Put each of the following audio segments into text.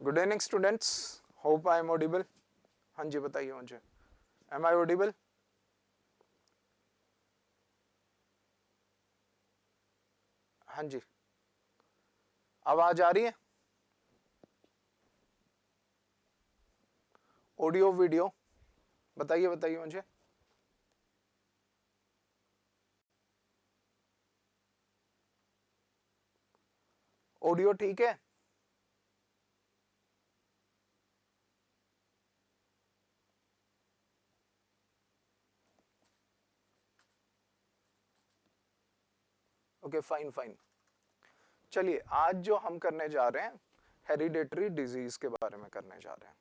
Good evening students, hope I am audible. हाँ जी बताइए मुझे, एम आई ऑडिबल? हाँ जी, आवाज आ रही है? ऑडियो वीडियो बताइए बताइए मुझे। ऑडियो ठीक है? Okay fine fine. चलिए आज जो हम करने जा रहे हैं हेरिडेटरी डिजीज के बारे में करने जा रहे हैं,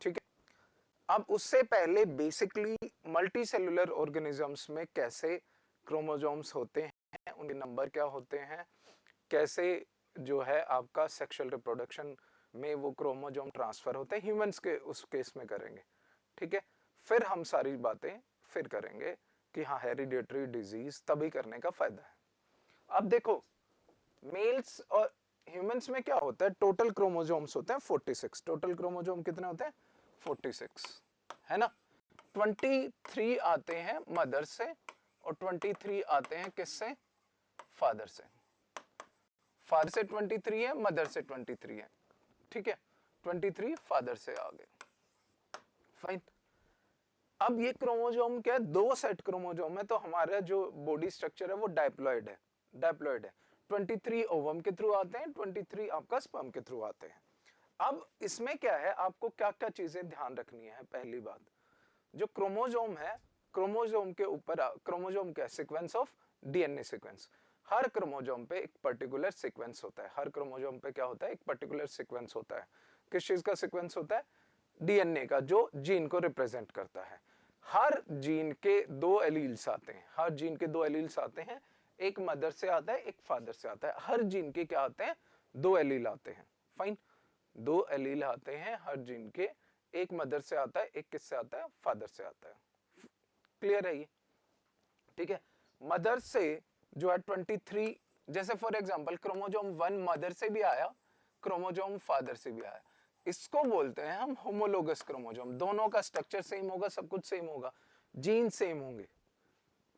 ठीक है। अब उससे पहले बेसिकली मल्टी सेलुलर ऑर्गेनिजम्स में कैसे क्रोमोसोम्स होते हैं, उनके नंबर क्या होते हैं, कैसे जो है आपका सेक्सुअल रिप्रोडक्शन में वो क्रोमोसोम ट्रांसफर होते हैं, ह्यूमंस के उस केस में करेंगे, ठीक है। फिर हम सारी बातें फिर करेंगे कि हाँ हेरिडेटरी डिजीज तभी करने का फायदा है। अब देखो मेल्स और ह्यूमंस में क्या होता है, टोटल क्रोमोसोम्स होते हैं 46। टोटल क्रोमोसोम कितने होते हैं? 46, है ना। 23 आते हैं मदर से और 23 आते हैं किससे? फादर से। फादर से 23 है, मदर से 23 है, ठीक है। 23 फादर से आ गए, फाइन। अब ये क्रोमोसोम क्या है? दो सेट क्रोमोसोम है, तो हमारा जो बॉडी स्ट्रक्चर है वो डायप्लॉइड है। डायप्लॉइड है, 23 ओवम के थ्रू आते हैं, 23 आपका स्पर्म के थ्रू आते हैं। अब इसमें क्या है, आपको क्या क्या चीजें ध्यान रखनी है। पहली बात, जो क्रोमोसोम है, क्रोमोसोम के ऊपर क्रोमोसोम क्या है? Sequence of DNA sequence. Her chromosome पे एक पर्टिकुलर सीक्वेंस होता है। हर क्रोमोसोम पे क्या होता है? एक पर्टिकुलर सीक्वेंस होता है। किस चीज का सीक्वेंस होता है? डीएनए का, जो जीन को रिप्रेजेंट करता है। हर जीन के दो एलील्स आते हैं। हर जीन के दो एलील्स आते हैं, एक मदर से आता है, एक फादर से आता है। हर जीन के क्या आते हैं? दो एलील आते हैं, फाइन। दो एलील आते हैं हर जीन के, एक मदर से आता है, एक किससे आता है? फादर से आता है। क्लियर है ये? ठीक है। मदर से जो है 23, जैसे फॉर एग्जांपल क्रोमोसोम 1 मदर से भी आया, क्रोमोसोम फादर से भी आया, इसको बोलते हैं हम होमोलोगस क्रोमोसोम। दोनों का स्ट्रक्चर सेम होगा, सब कुछ सेम होगा, जीन सेम होंगे।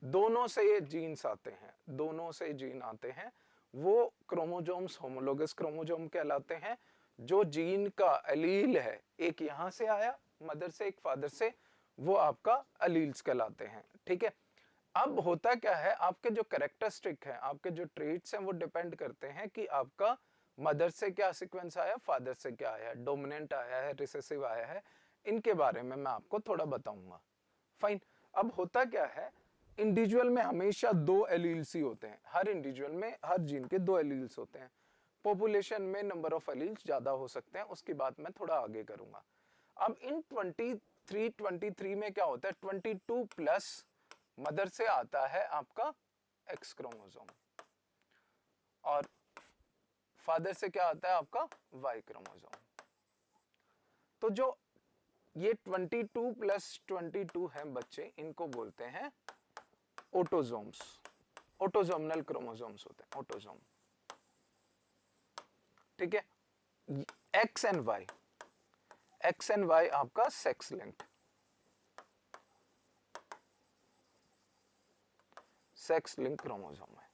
दोनों से ये जीन्स आते हैं, दोनों से जीन आते हैं, वो क्रोमोसोम्स होमोलोगस क्रोमोसोम कहलाते हैं। जो जीन का एलील है, एक यहां से आया मदर से, एक फादर से, वो आपका एलील्स कहलाते हैं, ठीक है। अब होता क्या है, आपके जो कैरेक्टरिस्टिक है, आपके जो ट्रेट्स हैं, वो डिपेंड करते हैं कि आपका मदर से क्या सीक्वेंस आया, फादर से क्या आया, डोमिनेंट आया है, रिसेसिव आया है। इनके बारे में मैं आपको थोड़ा बताऊंगा, फाइन। अब होता क्या है, इंडिविजुअल में हमेशा दो एलील्स ही होते हैं। हर इंडिविजुअल में, हर जीन के दो एलील्स होते हैं। पॉपुलेशन में नंबर ऑफ एलील्स ज्यादा हो सकते हैं, उसकी बात मैं थोड़ा आगे करूंगा। अब इन 23 में क्या होता है? 22 प्लस मदर से आता है आपका एक्स क्रोमोसोम, और फादर से क्या आता है? आपका वाई क्रोमोसोम। तो जो ये 22 प्लस 22 है बच्चे, इनको बोलते हैं ऑटोसोम्स। ऑटोसोमनल क्रोमोसोम्स होते हैं, ऑटोसोम, ठीक है। X and Y, X and Y आपका sex linked, sex link chromosome है,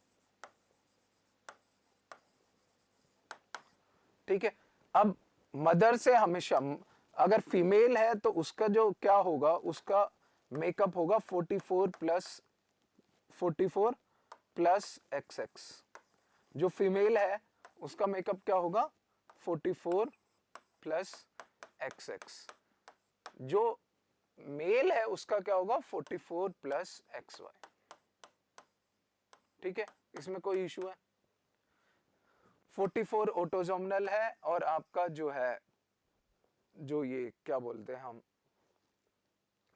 ठीक है। अब मदर से हमेशा, अगर फीमेल है तो उसका जो क्या होगा, उसका मेकअप होगा 44 प्लस एक्स एक्स। जो फीमेल है उसका मेकअप क्या होगा? 44 प्लस एक्स एक्स। जो मेल है उसका क्या होगा? 44 प्लस एक्स वाई, ठीक है। इसमें कोई इशू है? 44 ऑटोसोमनल है, और आपका जो है, जो ये क्या बोलते हैं हम,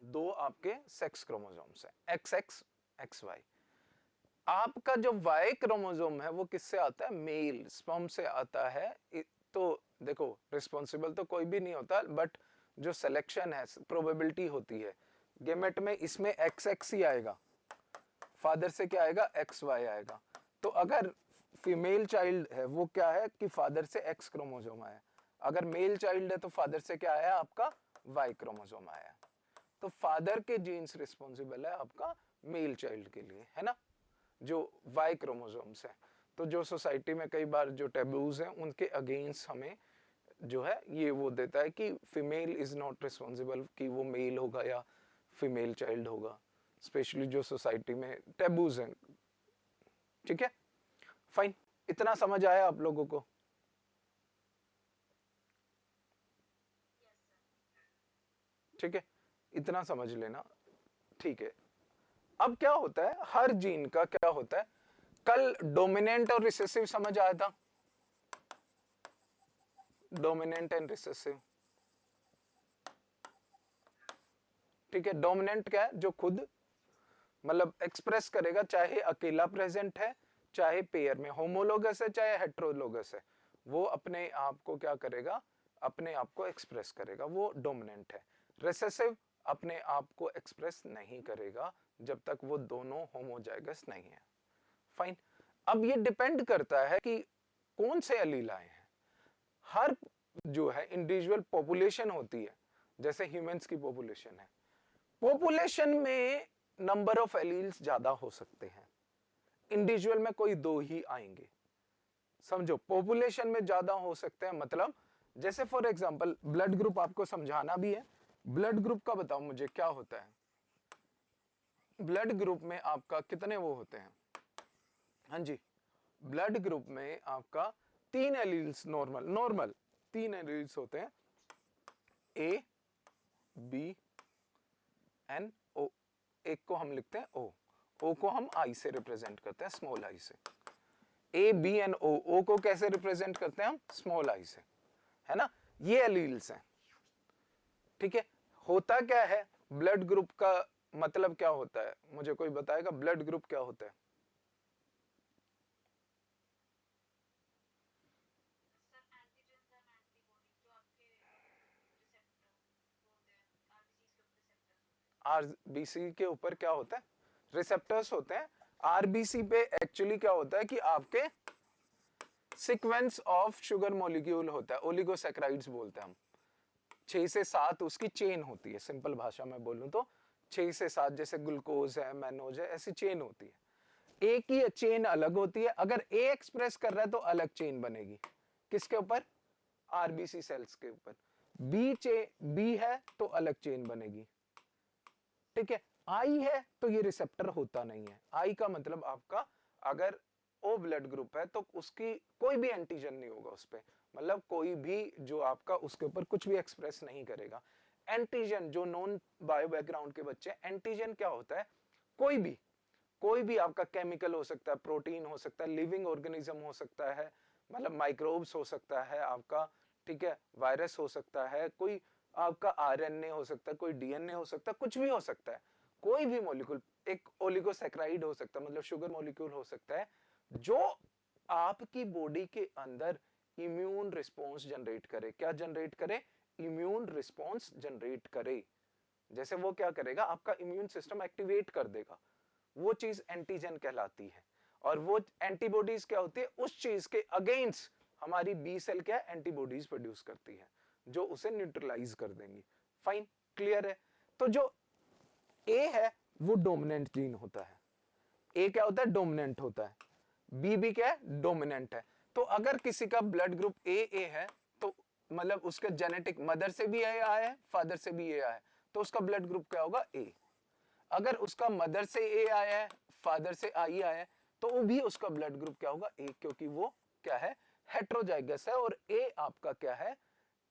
दो आपके सेक्स क्रोमोसोम्स है, एक्स एक्स एक्स वाई। आपका जो वाई क्रोमोसोम है वो किससे आता है? मेल स्पर्म से आता है। तो देखो रिस्पॉन्सिबल तो कोई भी नहीं होता, बट जो सिलेक्शन है, प्रोबेबिलिटी होती है गेमेट में, इसमें एक्स एक्स ही आएगा, फादर से क्या आएगा? एक्स वाई आएगा। तो अगर फीमेल चाइल्ड है वो क्या है कि फादर से एक्स क्रोमोसोम आया, अगर मेल चाइल्ड है तो फादर से क्या आया आपका वाई क्रोमोसोम आया, तो फादर के जीन्स रिस्पॉन्सिबल है आपका मेल चाइल्ड के लिए, है ना, जो वाई क्रोमोसोम्स है। तो जो सोसाइटी में कई बार जो टेबूज हैं उनके अगेंस्ट हमें जो है ये वो देता है कि फीमेल इज नॉट रिस्पॉन्सिबल, कि वो मेल होगा या फीमेल चाइल्ड होगा, स्पेशली जो सोसाइटी में टेबूज हैं। ठीक है, फाइन, इतना समझ आया आप लोगों को? ठीक है, इतना समझ लेना, ठीक है। अब क्या होता है, हर जीन का क्या होता है, कल डोमिनेंट और रिसेसिव समझ आया था, डोमिनेंट एंड रिसेसिव। ठीक है, डोमिनेंट क्या है, जो खुद मतलब एक्सप्रेस करेगा, चाहे अकेला प्रेजेंट है चाहे पेयर में, होमोलोगस है चाहे हेट्रोलोगस है, वो अपने आप को क्या करेगा, अपने आप को एक्सप्रेस करेगा, वो डोमिनेंट है। रिसेसिव अपने आप को एक्सप्रेस नहीं करेगा जब तक वो दोनों होमोजाइगस नहीं है। फाइन, अब ये डिपेंड करता है कि कौन से एलील आए हैं। हर जो है इंडिविजुअल पॉपुलेशन होती है, जैसे ह्यूमंस की पॉपुलेशन है, पॉपुलेशन में नंबर ऑफ एलील्स ज्यादा हो सकते हैं, इंडिविजुअल में कोई दो ही आएंगे। समझो, पॉपुलेशन में ज्यादा हो सकते हैं, मतलब जैसे फॉर एग्जांपल ब्लड ग्रुप आपको समझाना भी है, ब्लड ग्रुप का बताओ मुझे क्या होता है। ब्लड ग्रुप में आपका कितने वो होते हैं, हाँ जी, ब्लड ग्रुप में आपका 3 एलील्स नॉर्मल 3 एलील्स होते हैं, ए बी एन ओ, एक को हम लिखते हैं ओ को हम आई से रिप्रेजेंट करते हैं, स्मॉल आई से। ए बी एन ओ को कैसे रिप्रेजेंट करते हैं हम, स्मॉल आई से, है ना, ये एलील्स हैं। ठीक है, होता क्या है ब्लड ग्रुप का, मतलब क्या होता है, मुझे कोई बताएगा ब्लड ग्रुप क्या होता है? आरबीसी के ऊपर क्या होता है, रिसेप्टर्स होते हैं। आरबीसी पे एक्चुअली क्या होता है कि आपके सीक्वेंस ऑफ शुगर मॉलिक्यूल होता है, ओलिगोसैकेराइड्स बोलते हैं हम, 6 से 7 उसकी चेन होती है, सिंपल भाषा में बोलूं तो 6 से 7, जैसे ग्लूकोज है, मैनोज है, ऐसी चेन होती है। एक ही चेन अलग होती है, अगर ए एक्सप्रेस कर रहा है तो अलग चेन बनेगी, किसके ऊपर, आरबीसी सेल्स के ऊपर। बी है तो अलग चेन बनेगी। ठीक है, आई है तो ये रिसेप्टर होता नहीं है, आई का मतलब आपका अगर ओ ब्लड ग्रुप है तो उसकी कोई भी एंटीजन नहीं होगा उस पर, मतलब कोई भी जो आपका उसके ऊपर कुछ भी एक्सप्रेस नहीं करेगा। एंटीजन जो नॉन बायो बैकग्राउंड के बच्चे, एंटीजन क्या होता है, कोई भी आपका केमिकल हो सकता है, प्रोटीन हो सकता है, लिविंग ऑर्गेनिज्म हो सकता है, मतलब माइक्रोब्स हो सकता है आपका, ठीक है, वायरस हो सकता है, कोई आपका आरएनए हो सकता है, कोई डीएनए हो सकता है, कुछ भी हो सकता है, कोई भी मॉलिक्यूल, एक ओलिगोसैकेराइड हो सकता है, मतलब शुगर मॉलिक्यूल हो सकता है, जो आपकी बॉडी के अंदर इम्यून रिस्पॉन्स जनरेट करे। क्या जनरेट करे, इम्यून रिस्पॉन्स जनरेट करे। जैसे वो क्या करेगा, आपका इम्यून सिस्टम एक्टिवेट कर देगा, वो चीज एंटीजन कहलाती है। और वो एंटीबॉडीज क्या होती है, उस चीज के अगेंस्ट हमारी बी सेल क्या एंटीबॉडीज प्रोड्यूस करती है, जो उसे न्यूट्रलाइज कर देंगी। फाइन, क्लियर है? तो जो ए है वो डोमिनेंट जीन होता है, ए क्या होता है, डोमिनेंट होता है, बी भी क्या है, डोमिनेंट है। तो अगर किसी का ब्लड ग्रुप ए है तो मतलब उसके जेनेटिक मदर से भी ए आया है, फादर से भी ए आया है, तो उसका ब्लड ग्रुप क्या होगा, ए। अगर उसका मदर से ए आया है, फादर से आई आया है, तो वो भी उसका ब्लड ग्रुप क्या होगा, ए, क्योंकि वो क्या है, हेट्रोजाइगस है, और ए आपका क्या है,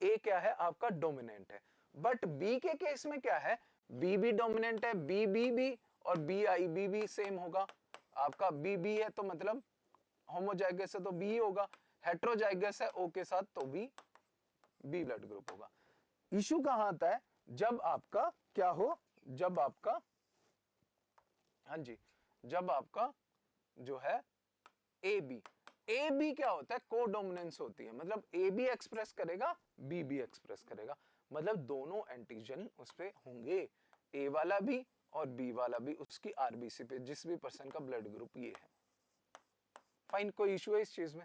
ए क्या है आपका डोमिनेंट है। बट बी के केस में क्या है, बी भी डोमिनेंट है, बी भी, और बी आई बी भी सेम होगा आपका, बी है तो मतलब होमोजाइगस है तो बी होगा, हेट्रोजाइगस है ओ के साथ तो भी बी ब्लड ग्रुप होगा। इशू कहां आता है, जब आपका क्या हो, जब आपका, हाँ जी, जब आपका जो है ए बी क्या होता है, कोडोमिनेंस होती है, मतलब ए भी एक्सप्रेस करेगा, बी भी एक्सप्रेस करेगा, मतलब दोनों एंटीजन उस पे होंगे, ए वाला भी और बी वाला भी, उसकी आरबीसी पे जिस भी पर्सन का ब्लड ग्रुप ये है। फाइन, कोई इशू है इस चीज में?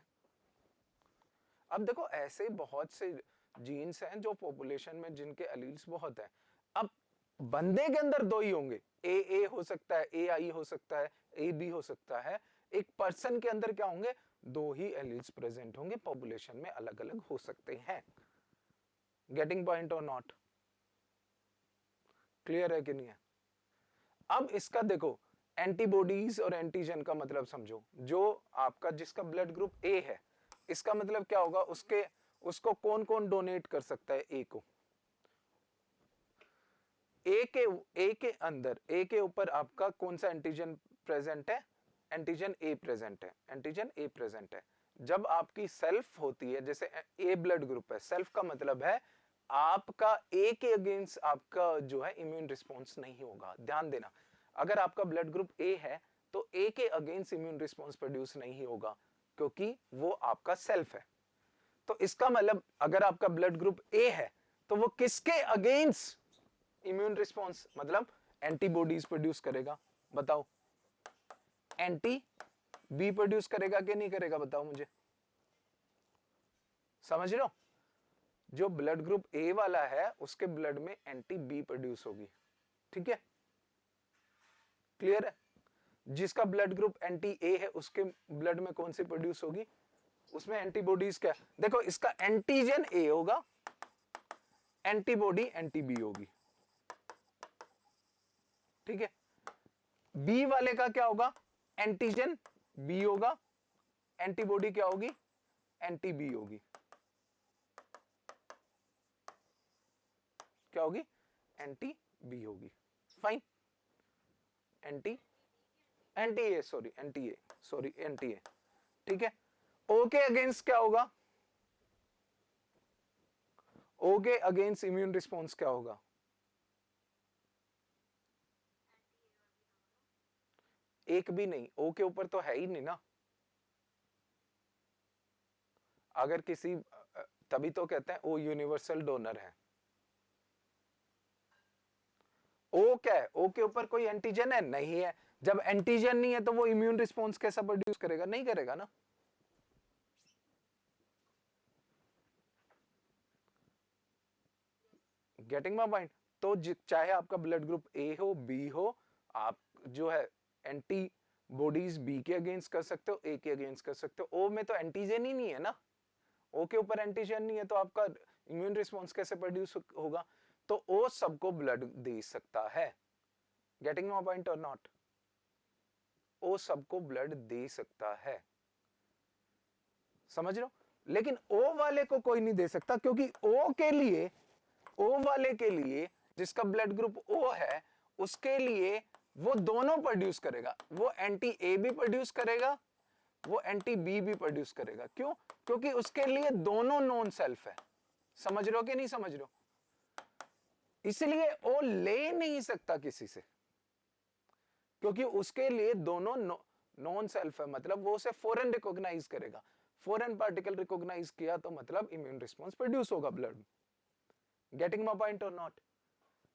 अब देखो ऐसे बहुत से जीन्स हैं जो पॉपुलेशन में जिनके एलील्स बहुत है। अब बंदे के अंदर दो ही होंगे, ए हो सकता है, ए आई हो सकता है, ए बी हो सकता है। एक पर्सन के अंदर क्या होंगे, दो ही एलील्स प्रेजेंट होंगे, पॉपुलेशन में अलग अलग हो सकते हैं। गेटिंग पॉइंट और नॉट? क्लियर है कि नहीं है? अब इसका देखो एंटीबॉडीज और एंटीजन का मतलब समझो। जो आपका जिसका ब्लड ग्रुप ए है, इसका मतलब क्या होगा, उसको कौन कौन डोनेट कर सकता है ए को? ए के अंदर, ए के ऊपर आपका कौन सा एंटीजन प्रेजेंट है? एंटीजन ए प्रेजेंट है, एंटीजन ए प्रेजेंट है। जब आपकी सेल्फ होती है, जैसे ए ब्लड ग्रुप है, सेल्फ का मतलब है आपका ए के अगेंस्ट आपका जो है इम्यून रिस्पॉन्स नहीं होगा। ध्यान देना, अगर आपका ब्लड ग्रुप ए है तो ए के अगेंस्ट इम्यून रिस्पॉन्स प्रोड्यूस नहीं होगा, क्योंकि वो आपका सेल्फ है। तो इसका मतलब अगर आपका ब्लड ग्रुप ए है तो वो किसके अगेंस्ट इम्यून रिस्पॉन्स, मतलब एंटीबॉडीज प्रोड्यूस करेगा? बताओ, एंटी बी प्रोड्यूस करेगा कि नहीं करेगा? बताओ मुझे, समझ लो। जो ब्लड ग्रुप ए वाला है उसके ब्लड में एंटी बी प्रोड्यूस होगी, ठीक है? क्लियर है? जिसका ब्लड ग्रुप एंटी ए है उसके ब्लड में कौन सी प्रोड्यूस होगी? उसमें एंटीबॉडीज क्या? देखो, इसका एंटीजन ए होगा, एंटीबॉडी एंटी बी होगी, ठीक है? बी वाले का क्या होगा? एंटीजन बी होगा, एंटीबॉडी क्या होगी? एंटी बी होगी। क्या होगी? एंटी बी होगी। Fine, anti anti A sorry anti A, ठीक है? ओ के अगेंस्ट क्या होगा? ओ के अगेंस्ट इम्यून रिस्पॉन्स क्या होगा? एक भी नहीं, ओ के ऊपर तो है ही नहीं ना। अगर किसी, तभी तो कहते हैं ओ यूनिवर्सल डोनर है। ओ क्या है? ओ के ऊपर कोई एंटीजन है? नहीं है। जब एंटीजन नहीं है तो वो इम्यून रिस्पॉन्स कैसा प्रोड्यूस करेगा? नहीं करेगा ना। Getting my point? तो चाहे आपका ब्लड ग्रुप ए हो, बी हो, आप जो है एंटी बॉडीज बी के अगेंस्ट कर सकते हो, ए के अगेंस्ट कर सकते हो। ओ में तो एंटीजन ही नहीं है ना, ओ के ऊपर एंटीजन नहीं है, तो आपका इम्यून रिस्पॉन्स कैसे प्रोड्यूस होगा? तो ओ सबको ब्लड दे सकता है। गेटिंग माय पॉइंट और नॉट? ओ सबको ब्लड दे सकता है, समझ लो। लेकिन ओ वाले को कोई नहीं दे सकता, क्योंकि ओ के लिए, ओ वाले के लिए जिसका ब्लड ग्रुप ओ है, उसके लिए वो दोनों प्रोड्यूस करेगा। वो एंटी ए भी प्रोड्यूस करेगा, वो एंटी बी भी प्रोड्यूस करेगा। क्यों? क्योंकि उसके लिए दोनों नॉन सेल्फ है। समझ रहे हो कि नहीं समझ रहे हो? इसलिए वो ले नहीं सकता किसी से, क्योंकि उसके लिए दोनों नॉन सेल्फ है। मतलब वो उसे फॉरेन रिकॉग्नाइज करेगा। फॉरेन पार्टिकल रिकॉग्नाइज किया तो मतलब इम्यून रिस्पॉन्स प्रोड्यूस होगा ब्लड। गेटिंग माय पॉइंट और नॉट?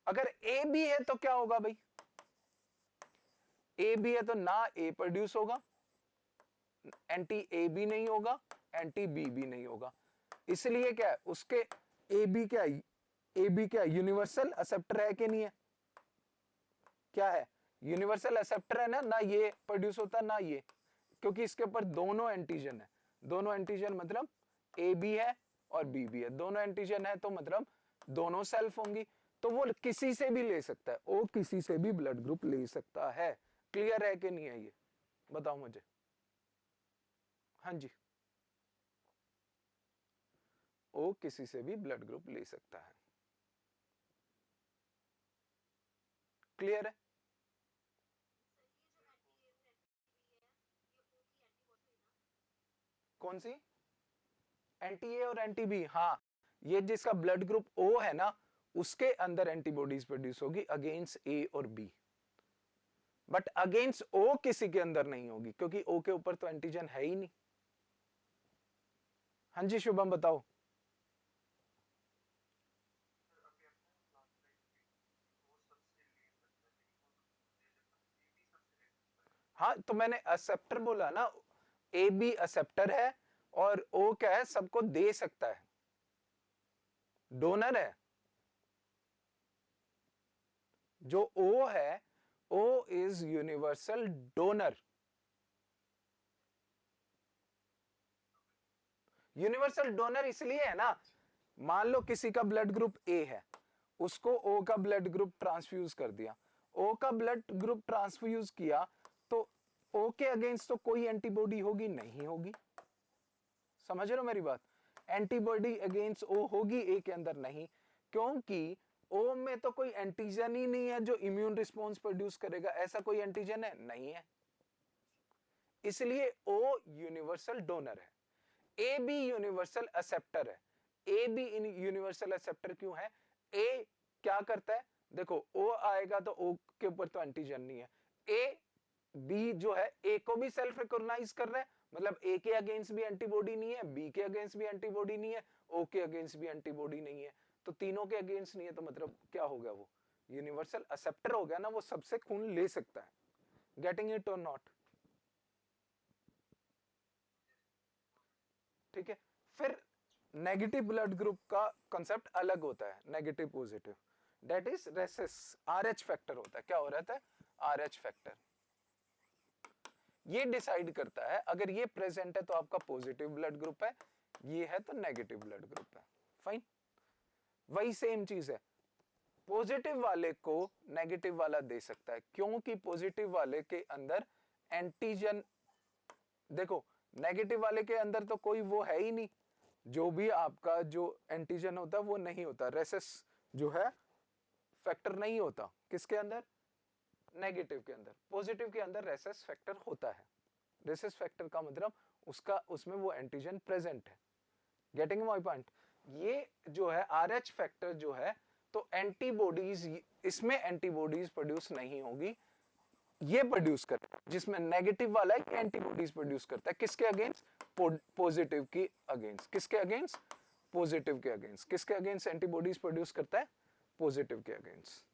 अगर ए बी है तो क्या होगा भाई? ए बी है तो ना ए प्रोड्यूस होगा, एंटी ए बी नहीं होगा, एंटी बी भी नहीं होगा। इसलिए क्या है, उसके ए बी क्या है? ए बी क्या यूनिवर्सल एक्सेप्टर है कि नहीं है? क्या है? यूनिवर्सल एक्सेप्टर है ना। ना ये प्रोड्यूस होता ना ये, क्योंकि इसके ऊपर दोनों एंटीजन है। दोनों एंटीजन मतलब ए बी है और बी भी है। दोनों एंटीजन है तो मतलब दोनों सेल्फ होंगी। तो वो किसी से भी ले सकता है, वो किसी से भी ब्लड ग्रुप ले सकता है। क्लियर है कि नहीं है ये? बताओ मुझे। हाँ जी, वो किसी से भी ब्लड ग्रुप ले सकता है। क्लियर है? कौन सी? एंटी ए और एंटी बी? हाँ, ये जिसका ब्लड ग्रुप ओ है ना, उसके अंदर एंटीबॉडीज प्रोड्यूस होगी अगेंस्ट ए और बी, बट अगेंस्ट ओ किसी के अंदर नहीं होगी, क्योंकि ओ के ऊपर तो एंटीजन है ही नहीं। हाँ जी शुभम बताओ। हाँ, तो मैंने एक्सेप्टर बोला ना, ए बी एक्सेप्टर है और ओ क्या है? सबको दे सकता है। डोनर है। जो ओ है, O is universal donor. Universal donor इसलिए है ना, मान लो किसी का ब्लड ग्रुप ए है, उसको ओ का ब्लड ग्रुप ट्रांसफ्यूज कर दिया, ओ का ब्लड ग्रुप ट्रांसफ्यूज किया, तो ओ के अगेंस्ट तो कोई एंटीबॉडी होगी नहीं होगी। समझ रहे हो मेरी बात? एंटीबॉडी अगेंस्ट ओ होगी, ए के अंदर नहीं, क्योंकि ओ में तो कोई एंटीजन ही नहीं है जो इम्यून रिस्पॉन्स प्रोड्यूस करेगा। ऐसा कोई एंटीजन है नहीं है, इसलिए ओ यूनिवर्सल डोनर है। ए बी यूनिवर्सल एक्सेप्टर है। ए बी यूनिवर्सल एक्सेप्टर क्यों है? ए क्या करता है, देखो ओ आएगा तो ओ के ऊपर तो एंटीजन नहीं है, ए बी जो है ए को भी सेल्फ रिकॉग्नाइज कर रहा है, मतलब ए के अगेंस्ट भी एंटीबॉडी नहीं है, बी के अगेंस्ट भी एंटीबॉडी नहीं है, ओ के अगेंस्ट भी एंटीबॉडी नहीं है, तो तीनों के अगेंस्ट नहीं है, तो मतलब क्या हो गया, वो यूनिवर्सल एक्सेप्टर हो गया ना, वो सबसे खून ले सकता है। गेटिंग इट और नॉट? ठीक है। फिर नेगेटिव ब्लड ग्रुप का कंसेप्ट अलग होता है, negative positive, that is rhesus, RH factor होता है। क्या हो रहता है? RH factor. ये डिसाइड करता है, अगर ये प्रेजेंट है तो आपका पॉजिटिव ब्लड ग्रुप है, ये है तो नेगेटिव ब्लड ग्रुप है। फाइन। वही सेम चीज है, पॉजिटिव वाले को नेगेटिव वाला दे सकता है, क्योंकि पॉजिटिव वाले के अंदर एंटीजन, देखो नेगेटिव वाले के अंदर तो कोई वो है ही नहीं, जो भी आपका जो एंटीजन होता है वो नहीं होता, रेसेस जो है फैक्टर नहीं होता, किसके अंदर? नेगेटिव के अंदर। पॉजिटिव के अंदर रेसेस फैक्टर होता है। रेसेस फैक्टर का मतलब उसका, उसमें वो एंटीजन प्रेजेंट है। Getting my point? ये जो है आरएच फैक्टर जो है, तो एंटीबॉडीज, इसमें एंटीबॉडीज प्रोड्यूस नहीं होगी, ये प्रोड्यूस करता है, जिसमें नेगेटिव वाला है एंटीबॉडीज प्रोड्यूस करता है, किसके अगेंस्ट? पॉजिटिव की अगेंस्ट। किसके अगेंस्ट? पॉजिटिव के अगेंस्ट। किसके अगेंस्ट एंटीबॉडीज प्रोड्यूस करता है? पॉजिटिव के अगेंस्ट।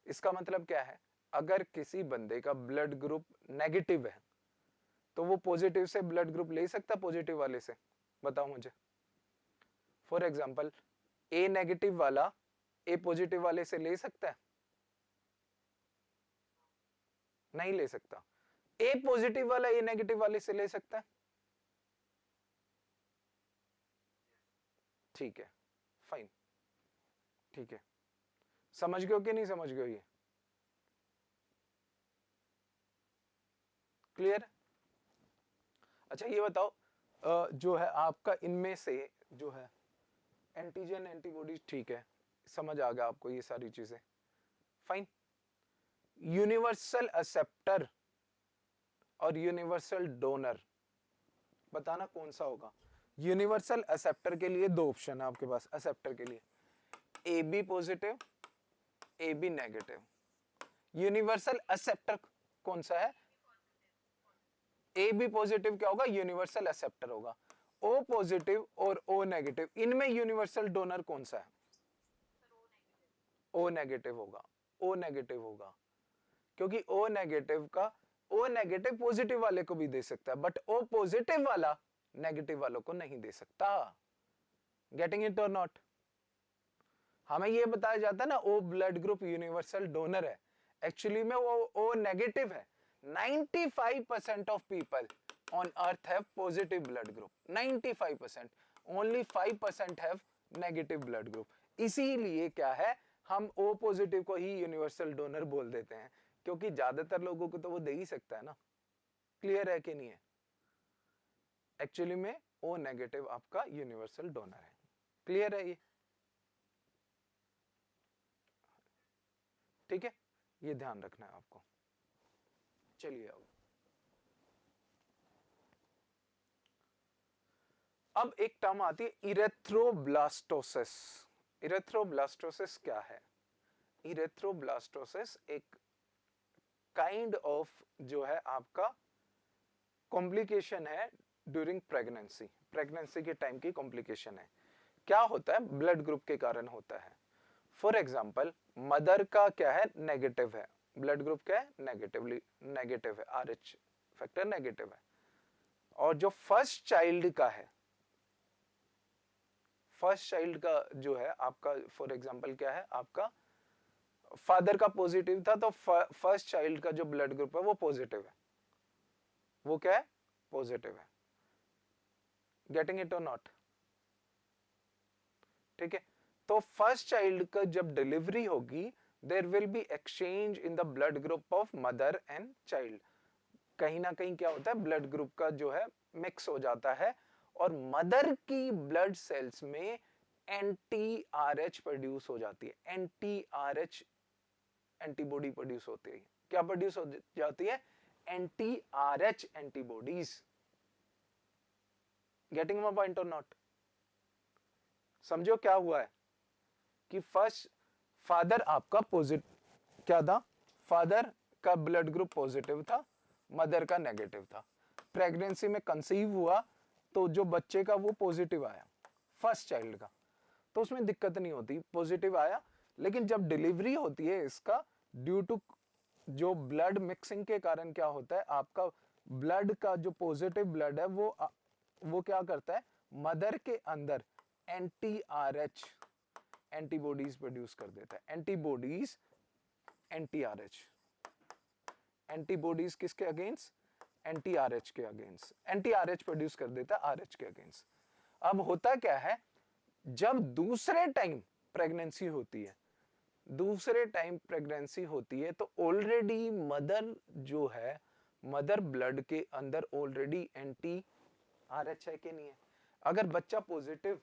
इसका मतलब क्या है? अगर किसी बंदे का ब्लड ग्रुप नेगेटिव है, तो वो पॉजिटिव से ब्लड ग्रुप ले सकता है पॉजिटिव वाले से? बताओ मुझे। फॉर एग्जाम्पल, ए नेगेटिव वाला ए पॉजिटिव वाले से ले सकता है? नहीं ले सकता। ए पॉजिटिव वाला ए नेगेटिव वाले से ले सकता है? ठीक है, फाइन, ठीक है। समझ गए हो कि नहीं समझ गए हो? ये क्लियर? अच्छा ये बताओ, जो है आपका इनमें से जो है एंटीजन एंटीबॉडीज, ठीक है, समझ आ गया आपको ये सारी चीजें, फाइन। यूनिवर्सल एक्सेप्टर और यूनिवर्सल डोनर, बताना कौन सा होगा? यूनिवर्सल एक्सेप्टर के लिए दो ऑप्शन है आपके पास, एक्सेप्टर के लिए A B positive, A B negative. Universal acceptor कौन सा है? ए बी पॉजिटिव क्या होगा? यूनिवर्सल एक्सेप्टर होगा। ओ पॉजिटिव और ओ नेगेटिव, इनमें यूनिवर्सल डोनर कौन सा है? ओ नेगेटिव होगा। ओ नेगेटिव होगा, क्योंकि ओ नेगेटिव का, ओ नेगेटिव पॉजिटिव वाले को भी दे सकता है, बट ओ पॉजिटिव वाला नेगेटिव वालों को नहीं दे सकता। गेटिंग इट और नॉट? हमें ये बताया जाता है ना, O blood group universal donor है, एक्चुअली में वो ओ नेगेटिव है। 95% of people on earth have positive blood group, 95%, only 5% have negative blood group. इसीलिए क्या है, हम ओ पॉजिटिव को ही यूनिवर्सल डोनर बोल देते हैं, क्योंकि ज्यादातर लोगों को तो वो दे ही सकता है ना। क्लियर है कि नहीं है? एक्चुअली में ओ नेगेटिव आपका यूनिवर्सल डोनर है। क्लियर है ये? ठीक है, ये ध्यान रखना है आपको। चलिए अब एक टर्म आती है इरेथ्रोब्लास्टोसिस। इरेथ्रोब्लास्टोसिस क्या है? इरेथ्रोब्लास्टोसिस एक काइंड ऑफ जो है आपका कॉम्प्लिकेशन है ड्यूरिंग प्रेगनेंसी, प्रेगनेंसी के टाइम की कॉम्प्लिकेशन है। क्या होता है? ब्लड ग्रुप के कारण होता है। फॉर एग्जाम्पल, मदर का क्या है? नेगेटिव है, ब्लड ग्रुप क्या है? नेगेटिवली नेगेटिव है, आरएच फैक्टर नेगेटिव है। और जो फर्स्ट चाइल्ड का है, फर्स्ट चाइल्ड का जो है आपका फॉर एग्जांपल क्या है, आपका फादर का पॉजिटिव था, तो फर्स्ट चाइल्ड का जो ब्लड ग्रुप है वो पॉजिटिव है, वो क्या है, पॉजिटिव है। गेटिंग इट और नॉट? ठीक है, तो फर्स्ट चाइल्ड का जब डिलीवरी होगी, there will be exchange in the blood group of mother and child. कहीं ना कहीं क्या होता है, ब्लड ग्रुप का जो है मिक्स हो जाता है, और मदर की ब्लड सेल्स में एंटी आरएच प्रोड्यूस हो जाती है, एंटी आरएच एंटीबॉडी प्रोड्यूस होती है। क्या प्रोड्यूस हो जाती है, anti RH antibodies. Getting my point और नॉट? समझो क्या हुआ है कि फर्स्ट फादर आपका पॉजिटिव क्या था, फादर का ब्लड ग्रुप पॉजिटिव था, मदर का नेगेटिव था। प्रेगनेंसी में कंसीव हुआ तो जो बच्चे का वो पॉजिटिव आया, फर्स्ट चाइल्ड का, तो उसमें दिक्कत नहीं होती, पॉजिटिव आया। लेकिन जब डिलीवरी होती है इसका, ड्यू टू जो ब्लड मिक्सिंग के कारण क्या होता है, आपका ब्लड का जो पॉजिटिव ब्लड है वो क्या करता है, मदर के अंदर एंटी आरएच एंटीबॉडीज प्रोड्यूस कर देता है। एंटीबॉडीज एंटी आरएच, एंटीबॉडीज किसके अगेंस्ट, एंटी आरएच के अगेंस्ट, एंटी आरएच प्रोड्यूस कर देता है आरएच के अगेंस्ट। अब होता क्या है, जब दूसरे टाइम प्रेगनेंसी होती है, दूसरे टाइम प्रेगनेंसी होती है, तो ऑलरेडी मदर जो है, मदर ब्लड के अंदर ऑलरेडी एंटी आरएच है कि नहीं है। अगर बच्चा पॉजिटिव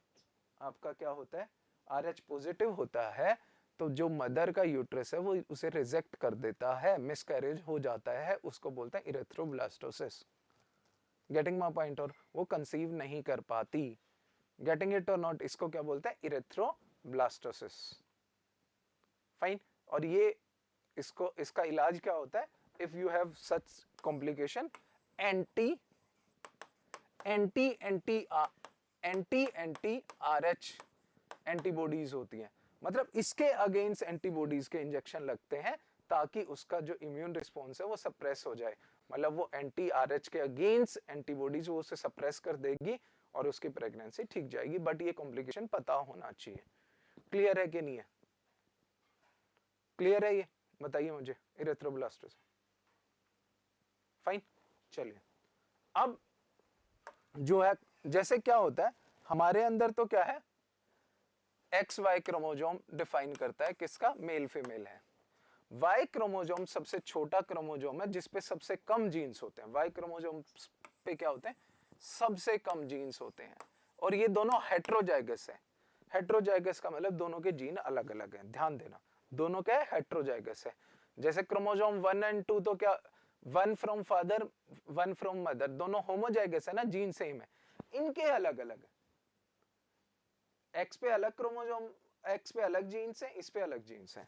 आपका क्या होता है, आरएच पॉजिटिव होता है, तो जो मदर का यूट्रस है वो उसे रिजेक्ट कर देता है, मिसकैरेज हो जाता है, उसको बोलते हैं इरेथ्रोब्लास्टोसिस। Getting my point? और वो कंसीव नहीं कर पाती। गेटिंग इट और नॉट? इसको क्या बोलते हैं, इरेथ्रोब्लास्टोसिस। फाइन। और ये इसको इसका इलाज क्या होता है, if you have such complication, anti anti anti anti anti RH antibodies होती हैं, मतलब इसके अगेंस्ट एंटीबॉडीज के इंजेक्शन लगते हैं, ताकि उसका जो इम्यून रिस्पॉन्स है वो सप्रेस हो जाए। मतलब वो एंटी आरएच के अगेंस्ट एंटीबॉडीज वो उसे सप्रेस कर देगी और उसकी प्रेगनेंसी ठीक जाएगी। बट ये कॉम्प्लिकेशन पता होना चाहिए। क्लियर है कि नहीं है? क्लियर है ये? बताइए मुझे। इरेथ्रोब्लास्टोसिस। फाइन। चलिए, अब जो है, जैसे क्या होता है हमारे अंदर, तो क्या है, एक्स वाई क्रोमोजोम डिफाइन करता है किसका, मेल फीमेल है। वाई क्रोमोजोम सबसे छोटा क्रोमोजोम है जिसपे सबसे कम जीन्स होते हैं। वाई क्रोमोजोम पे क्या होते हैं, सबसे कम जीन्स होते हैं, और ये दोनों हेट्रोजाइगस है। हेट्रोजाइगस का मतलब दोनों के जीन अलग अलग हैं, ध्यान देना, दोनों क्या है, हेट्रोजाइगस है। जैसे क्रोमोजोम 1 और 2 तो क्या, 1 फ्रॉम फादर 1 फ्रॉम मदर, दोनों होमोजाइगस है ना, जीन सेम है, इनके अलग अलग है। एक्स पे अलग क्रोमोजोम, एक्स पे अलग जीन्स है, इस पे अलग जीन्स है।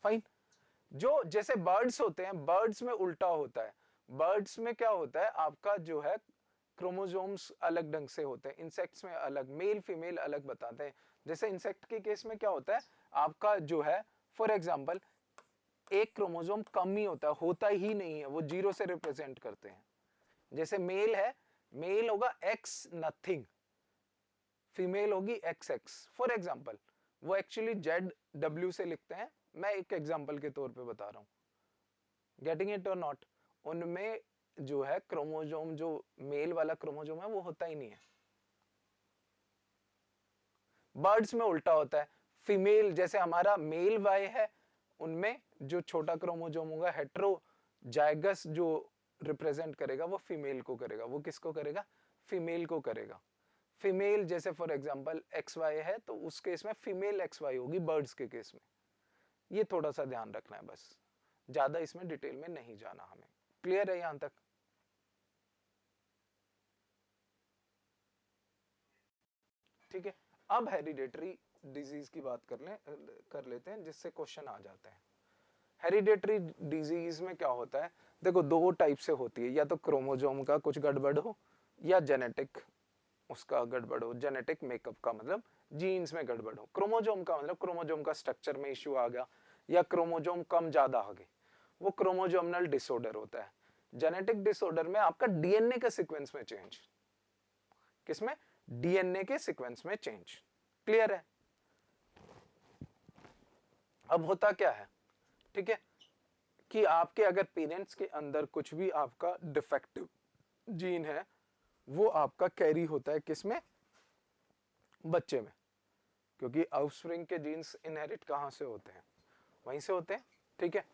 फाइन। जो जैसे बर्ड्स होते हैं, बर्ड्स में उल्टा होता है। बर्ड्स में क्या होता है, आपका जो है क्रोमोजोम्स अलग ढंग से होते हैं, इंसेक्ट्स में अलग, मेल फीमेल अलग बताते हैं। जैसे इंसेक्ट के केस में क्या होता है, आपका जो है फॉर एग्जांपल एक क्रोमोजोम कम ही होता ही नहीं है, वो 0 से रिप्रेजेंट करते हैं। जैसे मेल है, मेल होगा एक्स नथिंग, फीमेल होगी एक्स एक्स फॉर एग्जाम्पल। वो एक्चुअली जेड डब्ल्यू से लिखते हैं, मैं एक एग्जाम्पल के तौर पे बता रहा हूं। गेटिंग इट और नॉट? उनमें जो है क्रोमोजोम, जो मेल वाला क्रोमोजोम है वो होता ही नहीं है। बर्ड्स में उल्टा होता है, फीमेल, जैसे हमारा मेल वाई है, उनमें जो छोटा क्रोमोजोम होगा हेट्रोजाइगस, जो रिप्रेजेंट करेगा वो फीमेल को करेगा। वो किसको करेगा, फीमेल को करेगा। फीमेल जैसे फॉर एग्जांपल एक्स वाई है, तो उस केस में फीमेल एक्स वाई होगी बर्ड्स के केस में। ये थोड़ा सा ध्यान रखना है बस, ज्यादा इसमें डिटेल में नहीं जाना हमें। क्लियर है यहां तक? ठीक है। अब हेरिडेटरी डिजीज की बात कर लेते हैं, जिससे क्वेश्चन आ जाते हैं। हेरिडेटरी डिजीज में क्या होता है, देखो दो टाइप से होती है, या तो क्रोमोजोम का कुछ गड़बड़ हो, या जेनेटिक उसका गड़बड़ हो। जेनेटिक मेकअप का मतलब जीन्स में गड़बड़ हो। क्रोमोजोम का मतलब क्रोमोजोम का स्ट्रक्चर में इश्यू आ गया, या क्रोमोजोम कम ज्यादा आ गए, वो क्रोमोजोमनल डिसऑर्डर होता है। जेनेटिक डिसऑर्डर में आपका डीएनए का सीक्वेंस में चेंज, किसमें, डीएनए के सीक्वेंस में चेंज। क्लियर है? अब होता क्या है, ठीक है, कि आपके अगर पेरेंट्स के अंदर कुछ भी आपका डिफेक्टिव जीन है वो आपका कैरी होता है किसमें, बच्चे में, क्योंकि ऑफस्प्रिंग के जीन्स इनहेरिट कहां से होते हैं, वहीं से होते हैं, ठीक है।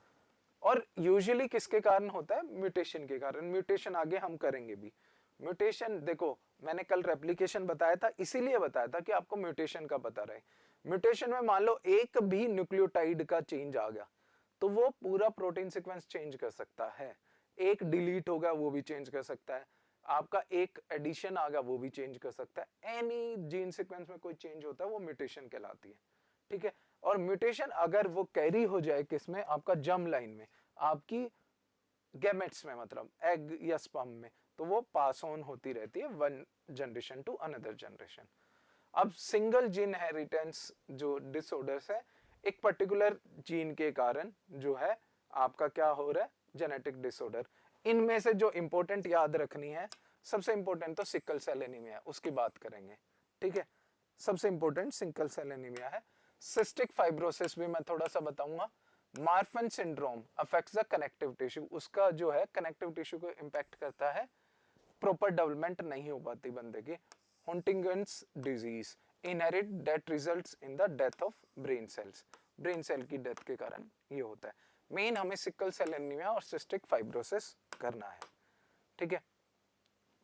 और यूजुअली किसके कारण होता है, म्यूटेशन के कारण। म्यूटेशन आगे हम करेंगे भी। म्यूटेशन देखो मैंने कल रेप्लिकेशन बताया था, इसीलिए बताया था कि आपको म्यूटेशन का पता रहे। म्यूटेशन में मान लो एक भी न्यूक्लियोटाइड का चेंज आ गया तो वो पूरा प्रोटीन सीक्वेंस चेंज कर सकता है। एक डिलीट हो गया वो भी चेंज कर सकता है, आपका एक एडिशन आ गया वो भी चेंज कर सकता है। एनी जीन सीक्वेंस में कोई चेंज होता है वो म्यूटेशन कहलाती है, ठीक है। और म्यूटेशन अगर वो कैरी हो जाए किसमें, आपका जर्म लाइन में, आपकी गैमेट्स में, मतलब एग या स्पर्म में, तो वो पास ऑन होती रहती है one generation to another generation. अब सिंगल जीन हेरिटेंस जो डिसऑर्डर्स है, एक पर्टिकुलर जीन के कारण जो है आपका क्या हो रहा है, जेनेटिक डिसऑर्डर। इनमें से जो इंपॉर्टेंट याद रखनी है, सबसे इंपॉर्टेंट तो सिकल सेल एनीमिया, उसकी बात करेंगे, ठीक है। सबसे इंपॉर्टेंट सिकल सेल एनीमिया है। सिस्टिक फाइब्रोसिस भी मैं थोड़ा सा बताऊंगा। Marfan syndrome affects the connective tissue, उसका जो है कनेक्टिव टिश्यू को इंपैक्ट करता है, प्रॉपर डेवलपमेंट नहीं हो पाती बंदे की। Huntington's disease inherit that results in the death of brain cells, brain cell की डेथ के कारण ये होता है। मेन हमें सिकल सेल एनीमिया और सिस्टिक फाइब्रोसिस करना है, ठीक है।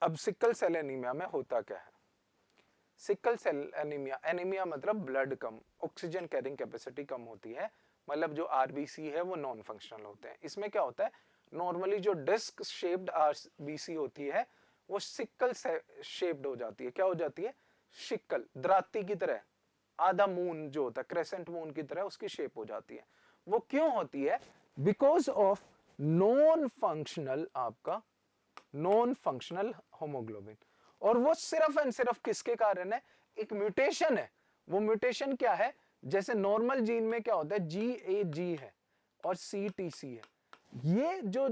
अब सिकल सेल एनीमिया में होता क्या है, सिकल सेल एनीमिया, एनीमिया मतलब ब्लड कम, ऑक्सीजन कैरिंग कैपेसिटी कम होती है, मतलब जो आरबीसी है वो नॉन फंक्शनल होते हैं। इसमें क्या होता है, नॉर्मली जो डिस्क शेप्ड आरबीसी होती है वो सिकल शेप्ड हो जाती है। क्या हो जाती है, शिकल, द्राती की तरह, आधा मून जो होता है, क्रेसेंट मून की तरह उसकी शेप हो जाती है। वो क्यों होती है, बिकॉज ऑफ नॉन फंक्शनल, आपका नॉन फंक्शनल होमोग्लोबिन। और वो सिर्फ एंड सिर्फ किसके कारण है, एक म्यूटेशन है। वो म्यूटेशन क्या है, जैसे नॉर्मल जीन में क्या होता है, GAG है और CTC है। ये जो